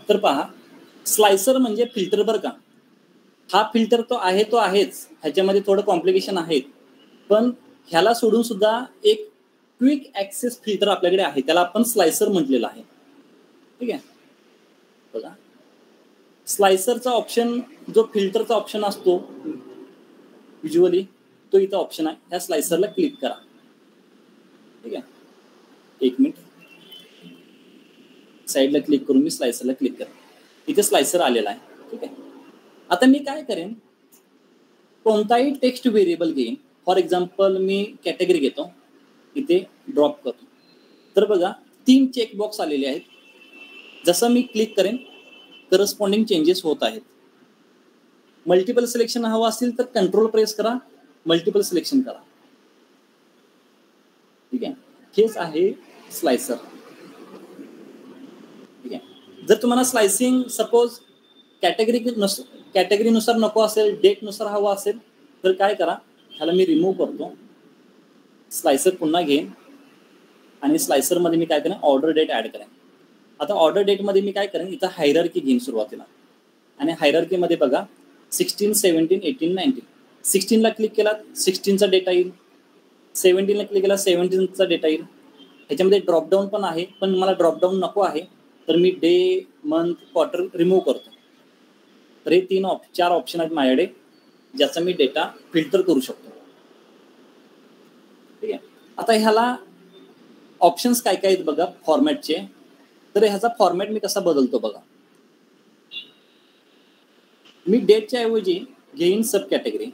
तर पहा, स्लायसर म्हणजे फिल्टर बरं का. हा फिल्टर तो आहेच, ह्याच्यामध्ये थोडं कॉम्प्लिकेशन आहेत, पण ह्याला सोडून सुद्धा एक क्विक ऍक्सेस फिल्टर आपल्याकडे आहे, त्याला आपण स्लायसर म्हटलेलं आहे. ठीक आहे, बघा स्लायसरचा ऑप्शन जो फिल्टरचा ऑप्शन असतो युजली तो इथं ऑप्शन आहे. ह्या स्लायसरला क्लिक करा. ठीक आहे, एक मिनिट, साईडला क्लिक करून मी स्लायसरला क्लिक करा. इथे स्लायसर आलेला आहे. ठीक आहे, आता मी काय करेन, कोणताही टेक्स्ट व्हेरिएबल घेईन. फॉर एक्झाम्पल मी कॅटेगरी घेतो, इथे ड्रॉप करतो. तर बघा 3 चेकबॉक्स आलेले आहेत. जसं मी क्लिक करेन करस्पॉन्डिंग चेंजेस होत आहेत. मल्टिपल सिलेक्शन हवं असेल तर कंट्रोल प्रेस करा, मल्टिपल सिलेक्शन करा. ठीक आहे, हेच आहे स्लायसर. ठीक आहे, जर तुम्हाला स्लायसिंग सपोज कॅटेगरीनुसार नको असेल, डेटनुसार हवं असेल तर काय करा, ह्याला मी रिमूव्ह करतो. स्लायसर पुन्हा घेईन आणि स्लायसरमध्ये मी काय करेन, ऑर्डर डेट ॲड करेन. आता ऑर्डर डेटमध्ये मी काय करेन, इथं हायरार्की घेईन सुरुवातीला. आणि हायरार्कीमध्ये बघा 16, 17, 18, 19. 16ला क्लिक केला 16चा डेटा येईल, 17ला क्लिक केला 17चा डेटा येईल. ह्याच्यामध्ये ड्रॉपडाऊन पण आहे, पण मला ड्रॉपडाऊन नको आहे तर मी डे, मंथ, क्वार्टर रिमूव्ह करतो. तर हे 4 ऑप्शन आहेत माझ्याकडे ज्याचा मी डेटा फिल्टर करू शकतो. ठीक आहे, आता ह्याला ऑप्शन्स काय काय आहेत बघा फॉर्मॅटचे. तर ह्याचा फॉर्मॅट मी कसा बदलतो बघा. मी डेटच्या ऐवजी घेईन सब कॅटेगरी.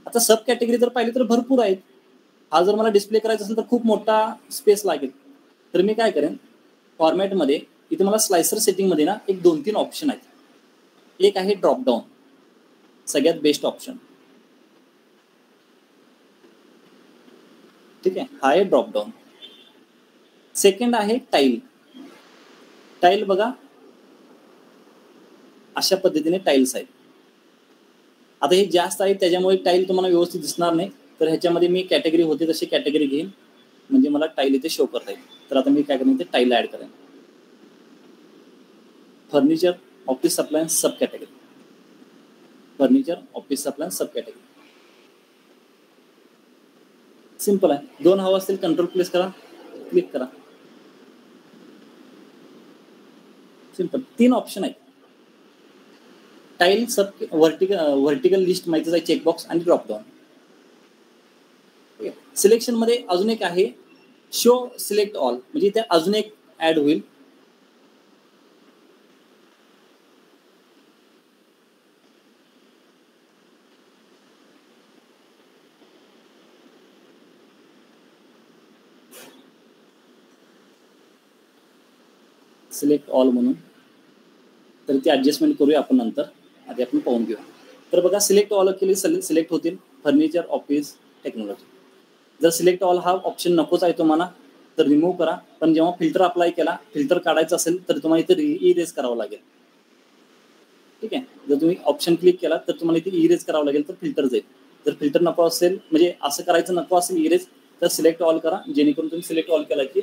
आता सब कॅटेगरी जर पाहिली तर भरपूर आहेत. हा जर मला डिस्प्ले करायचा असेल तर खूप मोठा स्पेस लागेल. तर मी काय करेन, फॉर्मॅटमध्ये इथे मला स्लायसर सेटिंगमध्ये ना एक 2-3 ऑप्शन आहेत. एक आहे ड्रॉपडाऊन, सगळ्यात बेस्ट ऑप्शन. ठीक आहे, हा आहे ड्रॉपडाऊन. सेकंड आहे टाईल. टाईल बघा अशा पद्धतीने टाईल्स आहेत. आता हे जास्त आहे त्याच्यामुळे टाईल तुम्हाला व्यवस्थित दिसणार नाही. तर ह्याच्यामध्ये मी कॅटेगरी होते तशी कॅटेगरी घेईन, म्हणजे मला टाईल इथे शो करता येईल. तर आता मी काय करेन, ते टाईल ऍड करेन. फर्निचर, ऑफिस अप्लायन्स, सब कॅटेगरी. फर्निचर, ऑफिस अप्लायन्स, सब कॅटेगरी. सिंपल आहे. 2 हवं असतील कंट्रोल प्लेस करा, क्लिक करा. सिंपल. 3 ऑप्शन आहेत. टाईल, सब, व्हर्टिकल लिस्ट माहितीच आहे, चेकबॉक्स आणि ड्रॉपडाऊन. सिलेक्शन मध्ये अजून एक आहे शो सिलेक्ट ऑल, म्हणजे इथे अजून एक ऍड होईल. सिलेक्ट ऑल म्हणून. तर ती ऍडजस्टमेंट करूया आपण नंतर, आधी आपण पाहून घेऊया. तर बघा सिलेक्ट ऑल केली सिलेक्ट होतील फर्निचर, ऑफिस, टेक्नॉलॉजी. जर सिलेक्ट ऑल हा ऑप्शन नकोच आहे तुम्हाला तर रिमूव्ह करा. पण जेव्हा फिल्टर अप्लाय केला, फिल्टर काढायचं असेल तर तुम्हाला इथे इरेज करावं लागेल. ठीक आहे, जर तुम्ही ऑप्शन क्लिक केला तर तुम्हाला इथे इरेज करावं लागेल तर फिल्टर जाईल. जर फिल्टर नको असेल, म्हणजे असं करायचं नको असेल इरेज, तर सिलेक्ट ऑल करा, जेणेकरून तुम्ही सिलेक्ट ऑल केला की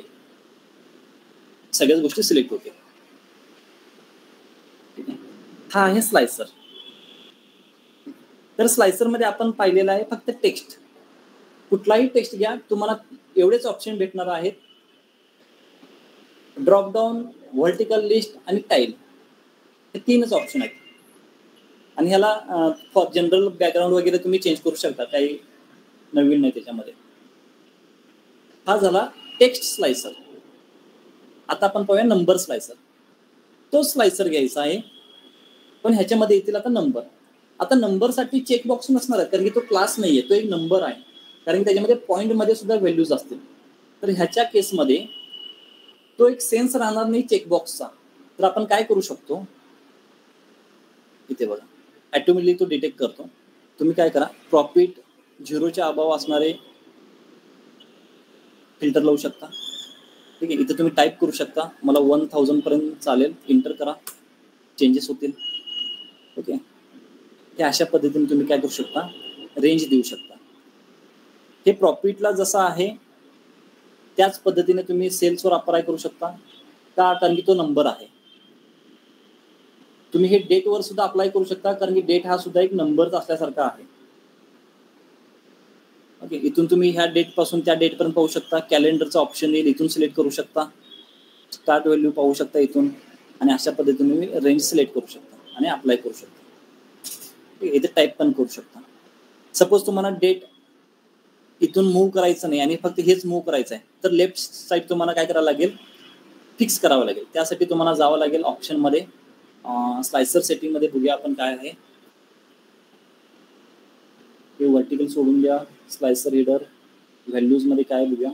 सगळ्याच गोष्टी सिलेक्ट होतील. हा आहे स्लायसर. तर स्लायसर मध्ये आपण पाहिलेलं आहे फक्त टेक्स्ट. कुठलाही टेक्स्ट घ्या, तुम्हाला एवढेच ऑप्शन भेटणार आहेत. ड्रॉपडाऊन, व्हर्टिकल लिस्ट आणि टाईल, हे 3च ऑप्शन आहेत. आणि ह्याला फॉर जनरल बॅकग्राऊंड वगैरे तुम्ही चेंज करू शकता, काही नवीन नाही त्याच्यामध्ये. हा झाला टेक्स्ट स्लायसर. आता आपण पाहूया नंबर स्लायसर. तो स्लायसर घ्यायचा आहे, पण ह्याच्यामध्ये येतील आता नंबर. आता नंबरसाठी चेकबॉक्स नसणार आहे, कारण की तो क्लास नाहीये, तो एक नंबर आहे. कारण की त्याच्यामध्ये पॉईंटमध्ये सुद्धा व्हॅल्यूज असतील. तर ह्याच्या केसमध्ये तो एक सेन्स राहणार नाही चेकबॉक्सचा. तर आपण काय करू शकतो, इथे बघा ॲटोमॅटिकली तो डिटेक्ट करतो. तुम्ही काय करा, प्रॉफिट 0च्या अभाव असणारे फिल्टर लावू शकता. ठीक आहे, इथे तुम्ही टाईप करू शकता, मला 1000 पर्यंत चालेल, इंटर करा, चेंजेस होतील. ओके, हे अशा पद्धतीने तुम्ही काय करू शकता, रेंज देऊ शकता. हे प्रॉफिटला जसं आहे त्याच पद्धतीने तुम्ही सेल्सवर अप्लाय करू शकता का, कारण की तो नंबर आहे. तुम्ही हे डेटवर सुद्धा अप्लाय करू शकता, कारण की डेट हा सुद्धा एक नंबरच असल्यासारखा आहे. ओके, इथून तुम्ही ह्या डेट पासून त्या डेट पर्यंत पाहू शकता. कॅलेंडरचा ऑप्शन येईल, इथून सिलेक्ट करू शकता. स्टार्ट व्हॅल्यू पाहू शकता इथून, आणि अशा पद्धतीने तुम्ही रेंज सिलेक्ट करू शकता. आणि अप्लाय करू शकता. इथे टाईप पण करू शकता. सपोज तुम्हाला डेट इथून मूव्ह करायचं नाही आणि फक्त हेच मूव्ह करायचं आहे, तर लेफ्ट साईड तुम्हाला काय करावं लागेल, फिक्स करावं लागेल. त्यासाठी तुम्हाला जावं लागेल ऑप्शनमध्ये, स्लायसर सेटिंगमध्ये बघूया आपण काय आहे. हे व्हर्टिकल सोडून द्या. स्लायसर हेडर व्हॅल्यूजमध्ये काय बघूया,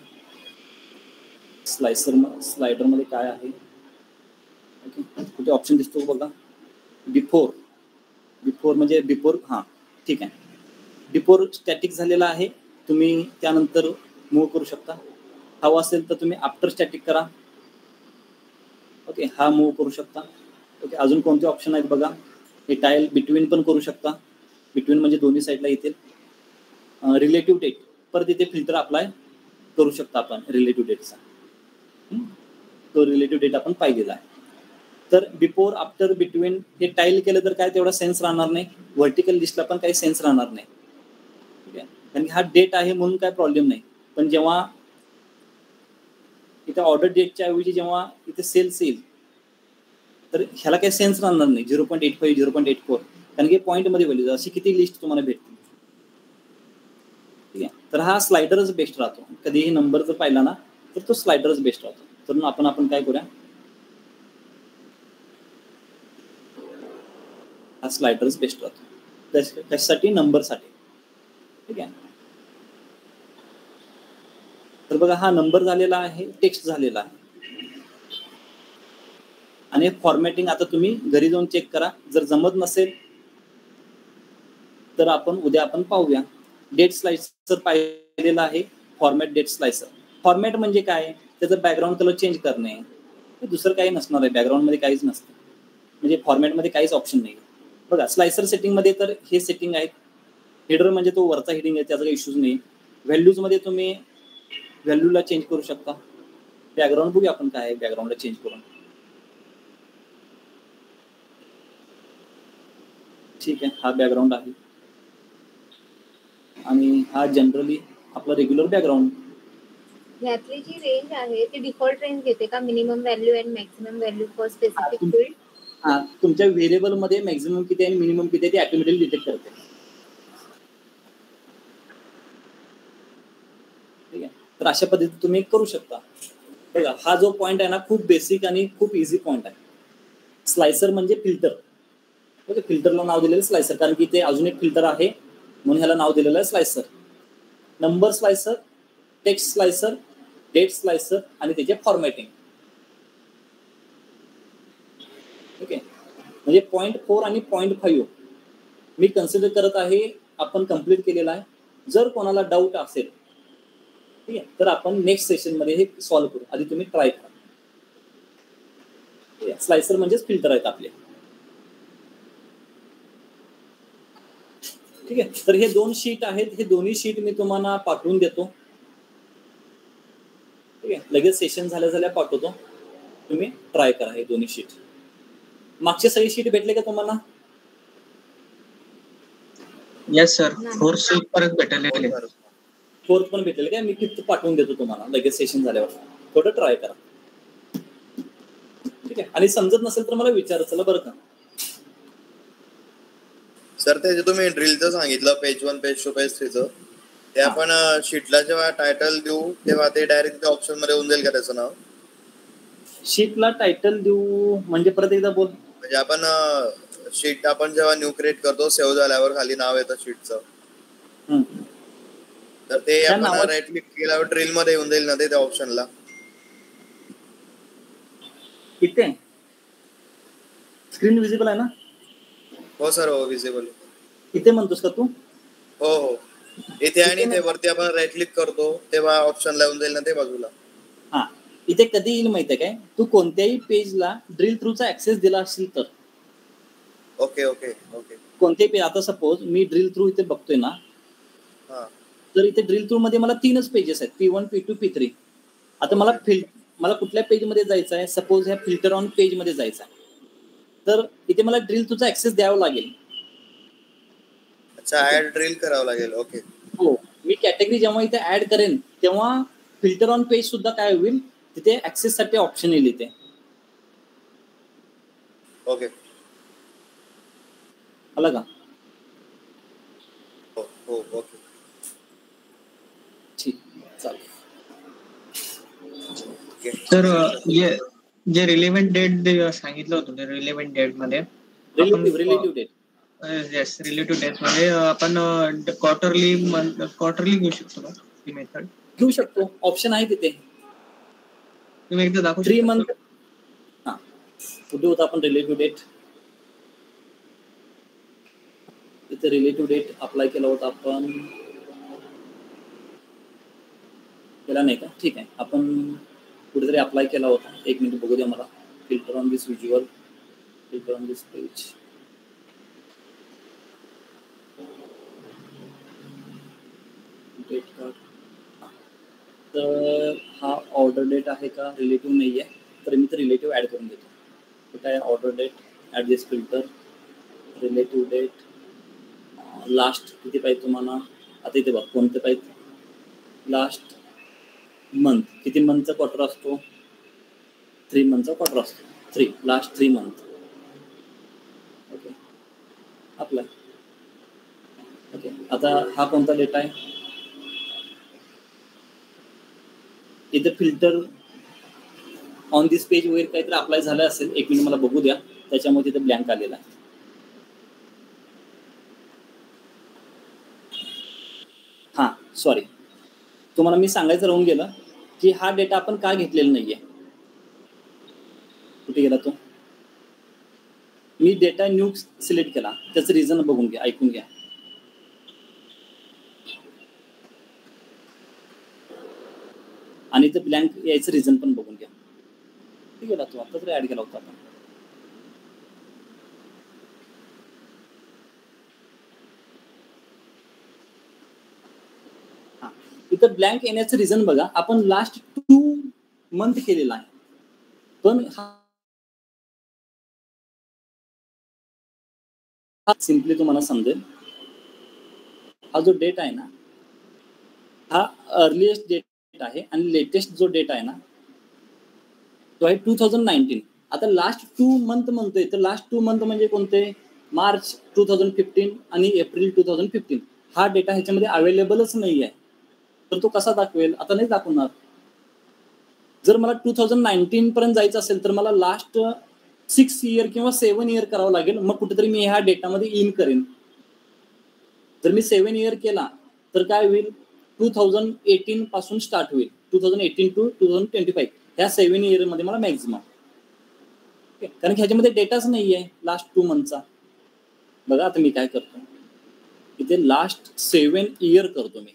स्लायडरमध्ये काय आहे. ओके, कुठे ऑप्शन दिसतो बघा, बिफोर म्हणजे बिफोर. हां ठीक आहे, बिफोर स्टॅटिक झालेला आहे, तुम्ही त्यानंतर मूव्ह करू शकता. हवा असेल तर तुम्ही आफ्टर स्टॅटिक करा. ओके, हा मूव्ह करू शकता. ओके, अजून कोणते ऑप्शन आहेत बघा. हे टाईल बिटवीन पण करू शकता. बिटवीन म्हणजे दोन्ही साईडला येतील. रिलेटिव्ह डेट, परत इथे फिल्टर अप्लाय करू शकता आपण रिलेटिव्ह डेटचा. तो रिलेटिव्ह डेट आपण पाहिलेला आहे. तर बिफोर, आफ्टर, बिटवीन हे टाईल केलं तर काय तेवढा सेन्स राहणार नाही. व्हर्टिकल लिस्टला पण काही सेन्स राहणार नाही. ठीक आहे, कारण की हा डेट आहे म्हणून काय प्रॉब्लेम नाही. पण जेव्हा इथे ऑर्डर डेटच्या ऐवजी जेव्हा इथे सेल्स येईल तर ह्याला काही सेन्स राहणार नाही. 0.85 0.84 कारण की पॉईंटमध्ये व्हॅल्यूज अशी किती लिस्ट तुम्हाला भेटतील. ठीक आहे, तर हा स्लायडरच बेस्ट राहतो. कधीही नंबर जर पाहिला ना तर तो स्लायडरच बेस्ट राहतो. तर आपण काय करूया, हा स्लायडरच बेस्ट राहतो. कशासाठी, नंबरसाठी. ठीक आहे, तर बघा हा नंबर झालेला आहे, टेक्स्ट झालेला आहे. आणि फॉर्मॅटिंग आता तुम्ही घरी जाऊन चेक करा. जर जमत नसेल तर उद्या आपण पाहूया. डेट स्लायसर पाहिलेला आहे, फॉर्मॅट डेट स्लायसर. फॉर्मॅट म्हणजे काय, त्याचं बॅकग्राऊंड कलर चेंज करणे, दुसरं काही नसणार आहे. बॅकग्राऊंडमध्ये काहीच नसतं, म्हणजे फॉर्मॅटमध्ये काहीच ऑप्शन नाही. बघा स्लायसर सेटिंगमध्ये तर हे सेटिंग आहेत. हेडर म्हणजे तो वरचा हेडिंग आहे, त्याचा काही इश्यूज नाही. व्हॅल्यूजमध्ये तुम्ही व्हॅल्यूला चेंज करू शकता. बॅकग्राऊंड बघूया आपण काय आहे बॅकग्राऊंडला चेंज करून. ठीक आहे, हा बॅकग्राऊंड आहे आणि हा जनरली आपला रेग्युलर बॅकग्राऊंड.
यातली जी रेंज आहे ती डिफॉल्ट रेंज घेते का, minimum value and maximum value for specific field?
हा, तुमच्या व्हेरिएबल मध्ये मॅक्सिमम किती आणि मिनिमम किती आहे ते ऑटोमॅटिकली डिटेक्ट करते. ठीक आहे, तर अशा पद्धतीने तुम्ही करू शकता. बघा हा जो पॉईंट आहे ना, खूप बेसिक आणि खूप इझी पॉईंट आहे. स्लायसर म्हणजे फिल्टर. ओके, फिल्टरला नाव दिलेलं स्लायसर, कारण की ते अजून एक फिल्टर आहे म्हणून ह्याला नाव दिलेलं आहे slicer. Number slicer, text slicer, date slicer आणि त्याचे फॉर्मॅटिंग. ओके, म्हणजे 0.4 आणि 0.5 मी कन्सिडर करत आहे आपण कंप्लीट केलेला आहे. जर कोणाला डाऊट असेल ठीक आहे तर आपण नेक्स्ट सेशनमध्ये हे सॉल्व्ह करू. आधी तुम्ही ट्राय करा. स्लायसर म्हणजेच फिल्टर आहेत आपले. ठीक आहे, तर हे 2 शीट आहेत. हे दोन्ही शीट मी तुम्हाला पाठवून देतो. ठीक आहे, लगेच सेशन झाल्या पाठवतो. तुम्ही ट्राय करा हे दोन्ही शीट. मागचे सगळे शीट भेटले का तुम्हाला?
येस सर, 4 शीट परत भेटले.
4th पण भेटेल काय? मी 5th पाठवून देतो तुम्हाला लगेच सेशन झाल्यावर. थोडं ट्राय करा. ठीक आहे, आणि समजत नसेल तर मला विचारा, चला बरं का.
सर ते जे तुम्ही ड्रिलचं सांगितलं पेज 1 पेज 2 पेज 3चं, ते आपण शीटला जेव्हा टायटल देऊ तेव्हा ते डायरेक्ट ऑप्शन मध्ये होऊन जाईल का त्याचं नाव?
शीटला टायटल देऊ म्हणजे परत एकदा बोल.
म्हणजे आपण शीट आपण जेव्हा न्यू क्रिएट करतो, सेव्ह झाल्यावर खाली नाव येतं शीटचं, तर ते आपण राईट क्लिक केल्यावर ड्रिल मध्ये येऊन जाईल ना ते त्या ऑप्शनला?
इथे स्क्रीन विजिबल आहे ना?
हो सर, हो विजिबल.
इथे म्हणतोस का तू?
हो हो, इथे आणि ते वरती आपण राईट क्लिक करतो तेव्हा ऑप्शनला येऊन जाईल ना ते बाजूला?
हा, इथे कधी येईल माहिती आहे काय, तू कोणत्याही पेजला ड्रिल थ्रूचा ऍक्सेस दिला असेल तर.
Okay okay okay.
कोणत्याही पेज, आता सपोज मी ड्रिल थ्रू इथे बघतोय ना, तर इथे ड्रिल थ्रू मध्ये मला 3च पेजेस आहेत, P1 P2 P3. आता मला कुठल्या पेज मध्ये जायचं आहे, सपोज ह्या फिल्टर ऑन पेज मध्ये जायचं आहे, तर इथे मला ड्रिल थ्रूचा ऍक्सेस द्यावा लागेल.
अच्छा, ऍड ड्रिल करावं लागेल. ओके.
हो, मी कॅटेगरी जेव्हा इथे ऍड करेन तेव्हा फिल्टर ऑन पेज सुद्धा काय होईल, तिथे ऍक्सेस साठी ऑप्शन येईल इथे.
ओके.
आला का?
हो हो ओके.
ठीक, चालेल.
तर जे रिलेव्हंट डेट सांगितलं होतं ते रिलेव्हंट डेट मध्ये
relative date
yes relative date मध्ये आपण क्वार्टरली घेऊ शकतो का ही मेथड?
घेऊ शकतो, ऑप्शन आहे तिथे.
तुम्ही एकदा दाखवू
3
शकता?
मंथ. हा, कुठे होता आपण रिलेटिव्ह डेट? तिथे रिलेटिव्ह डेट अप्लाय केला होता आपण, केला नाही का? ठीक आहे, आपण कुठेतरी अप्लाय केला होता. एक मिनिट बघू द्या मला. Filter on this visual, filter on this page. Date card. तर हा ऑर्डर डेट आहे का? रिलेटिव्ह नाही आहे, तर मी तर रिलेटिव्ह ॲड करून देतो. कुठं आहे ऑर्डर डेट? ॲड दिस फिल्टर, रिलेटिव्ह डेट. लास्ट किती पाहिजे तुम्हाला? आता इथे बघ कोणते पाहिजे. लास्ट मंथ, किती मंथचा क्वार्टर असतो? 3 मंथचा क्वार्टर असतो. 3 last 3 month. Okay, apply. Okay, आता हा कोणता डेटा आहे? इथे फिल्टर ऑन दिस पेज वगैरे काहीतरी अप्लाय झालं असेल. एक मिनिट मला बघू द्या, त्याच्यामध्ये इथे ब्लँक आलेला आहे. हां सॉरी, तुम्हाला मी सांगायचं राहून गेलं की हा डेटा आपण का घेतलेला नाहीये. कुठे गेला तो? मी डेटा न्यू सिलेक्ट केला, त्याचं रिझन बघून घ्या, ऐकून घ्या. आणि ते ब्लँक यायचं रिझन पण बघून घ्या. कुठे गेला तो? आता तरी ऍड केला होता आपण. हा, इथं ब्लँक येण्याचं रिझन बघा, आपण लास्ट 2 मंथ केलेला आहे. पण हा सिम्पली तुम्हाला समजेल, हा जो डेट आहे ना, हा अर्लीएस्ट डेट आहे आणि लेटेस्ट जो डेट आहे ना तो आहे 2019. आता लास्ट 2 मंथ म्हणतोय, तर लास्ट 2 मंथ म्हणजे कोणते? मार्च 2015 आणि एप्रिल 2015. हा डेटा ह्याच्यामध्ये अवेलेबलच नाही आहे, तर तो कसा दाखवेल? आता नाही दाखवणार. जर मला 2019 पर्यंत जायचं असेल तर मला लास्ट 6 इयर किंवा 7 इयर करावं लागेल, मग कुठेतरी मी ह्या डेटामध्ये इन करेन. जर मी 7 इयर केला तर काय होईल? 2018 पासून स्टार्ट होईल, 2018 टू 2025. ह्या 7 इयरमध्ये मला मॅक्झिमम, कारण की ह्याच्यामध्ये डेटाच नाही आहे लास्ट 2 मंथचा. बघा आता मी काय करतो, इथे लास्ट 7 इयर करतो मी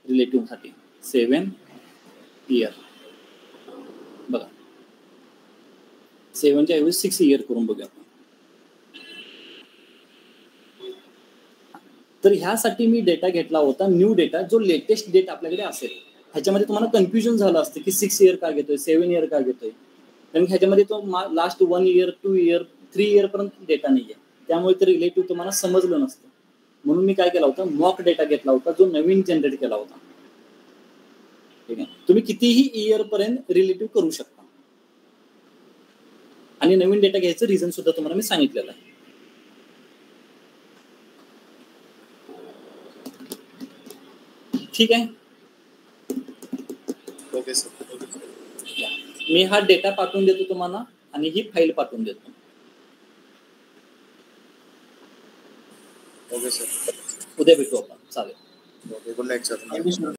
रिलेटिव्ह साठी. 7 इयर बघा, 7च्या ऐवजी 6 इयर करून बघूया. तर ह्यासाठी मी डेटा घेतला होता न्यू डेटा, जो लेटेस्ट डेट आपल्याकडे असेल. ह्याच्यामध्ये तुम्हाला कन्फ्युजन झालं असतं की 6 इयर का घेतोय, 7 इयर का घेतोय, कारण ह्याच्यामध्ये तो लास्ट 1 इयर 2 इयर 3 इयर पर्यंत डेटा नाहीये, त्यामुळे ते रिलेटिव्ह तुम्हाला समजलं नसतं. म्हणून मी काय केला होता, मॉक डेटा घेतला होता जो नवीन जनरेट केला होता. ठीक आहे, तुम्ही कितीही इयर पर्यंत रिलेटिव्ह करू शकता. आणि नवीन डेटा घ्यायचं रिझन सुद्धा तुम्हाला मी सांगितलेलं आहे. ठीक आहे,
ओके सर.
मी हा डेटा पाठवून देतो तुम्हाला आणि ही फाईल पाठवून देतो.
Okay sir.
उद्या भेटू आपण. चालेल.
Okay, good night sir.
Thank you sir.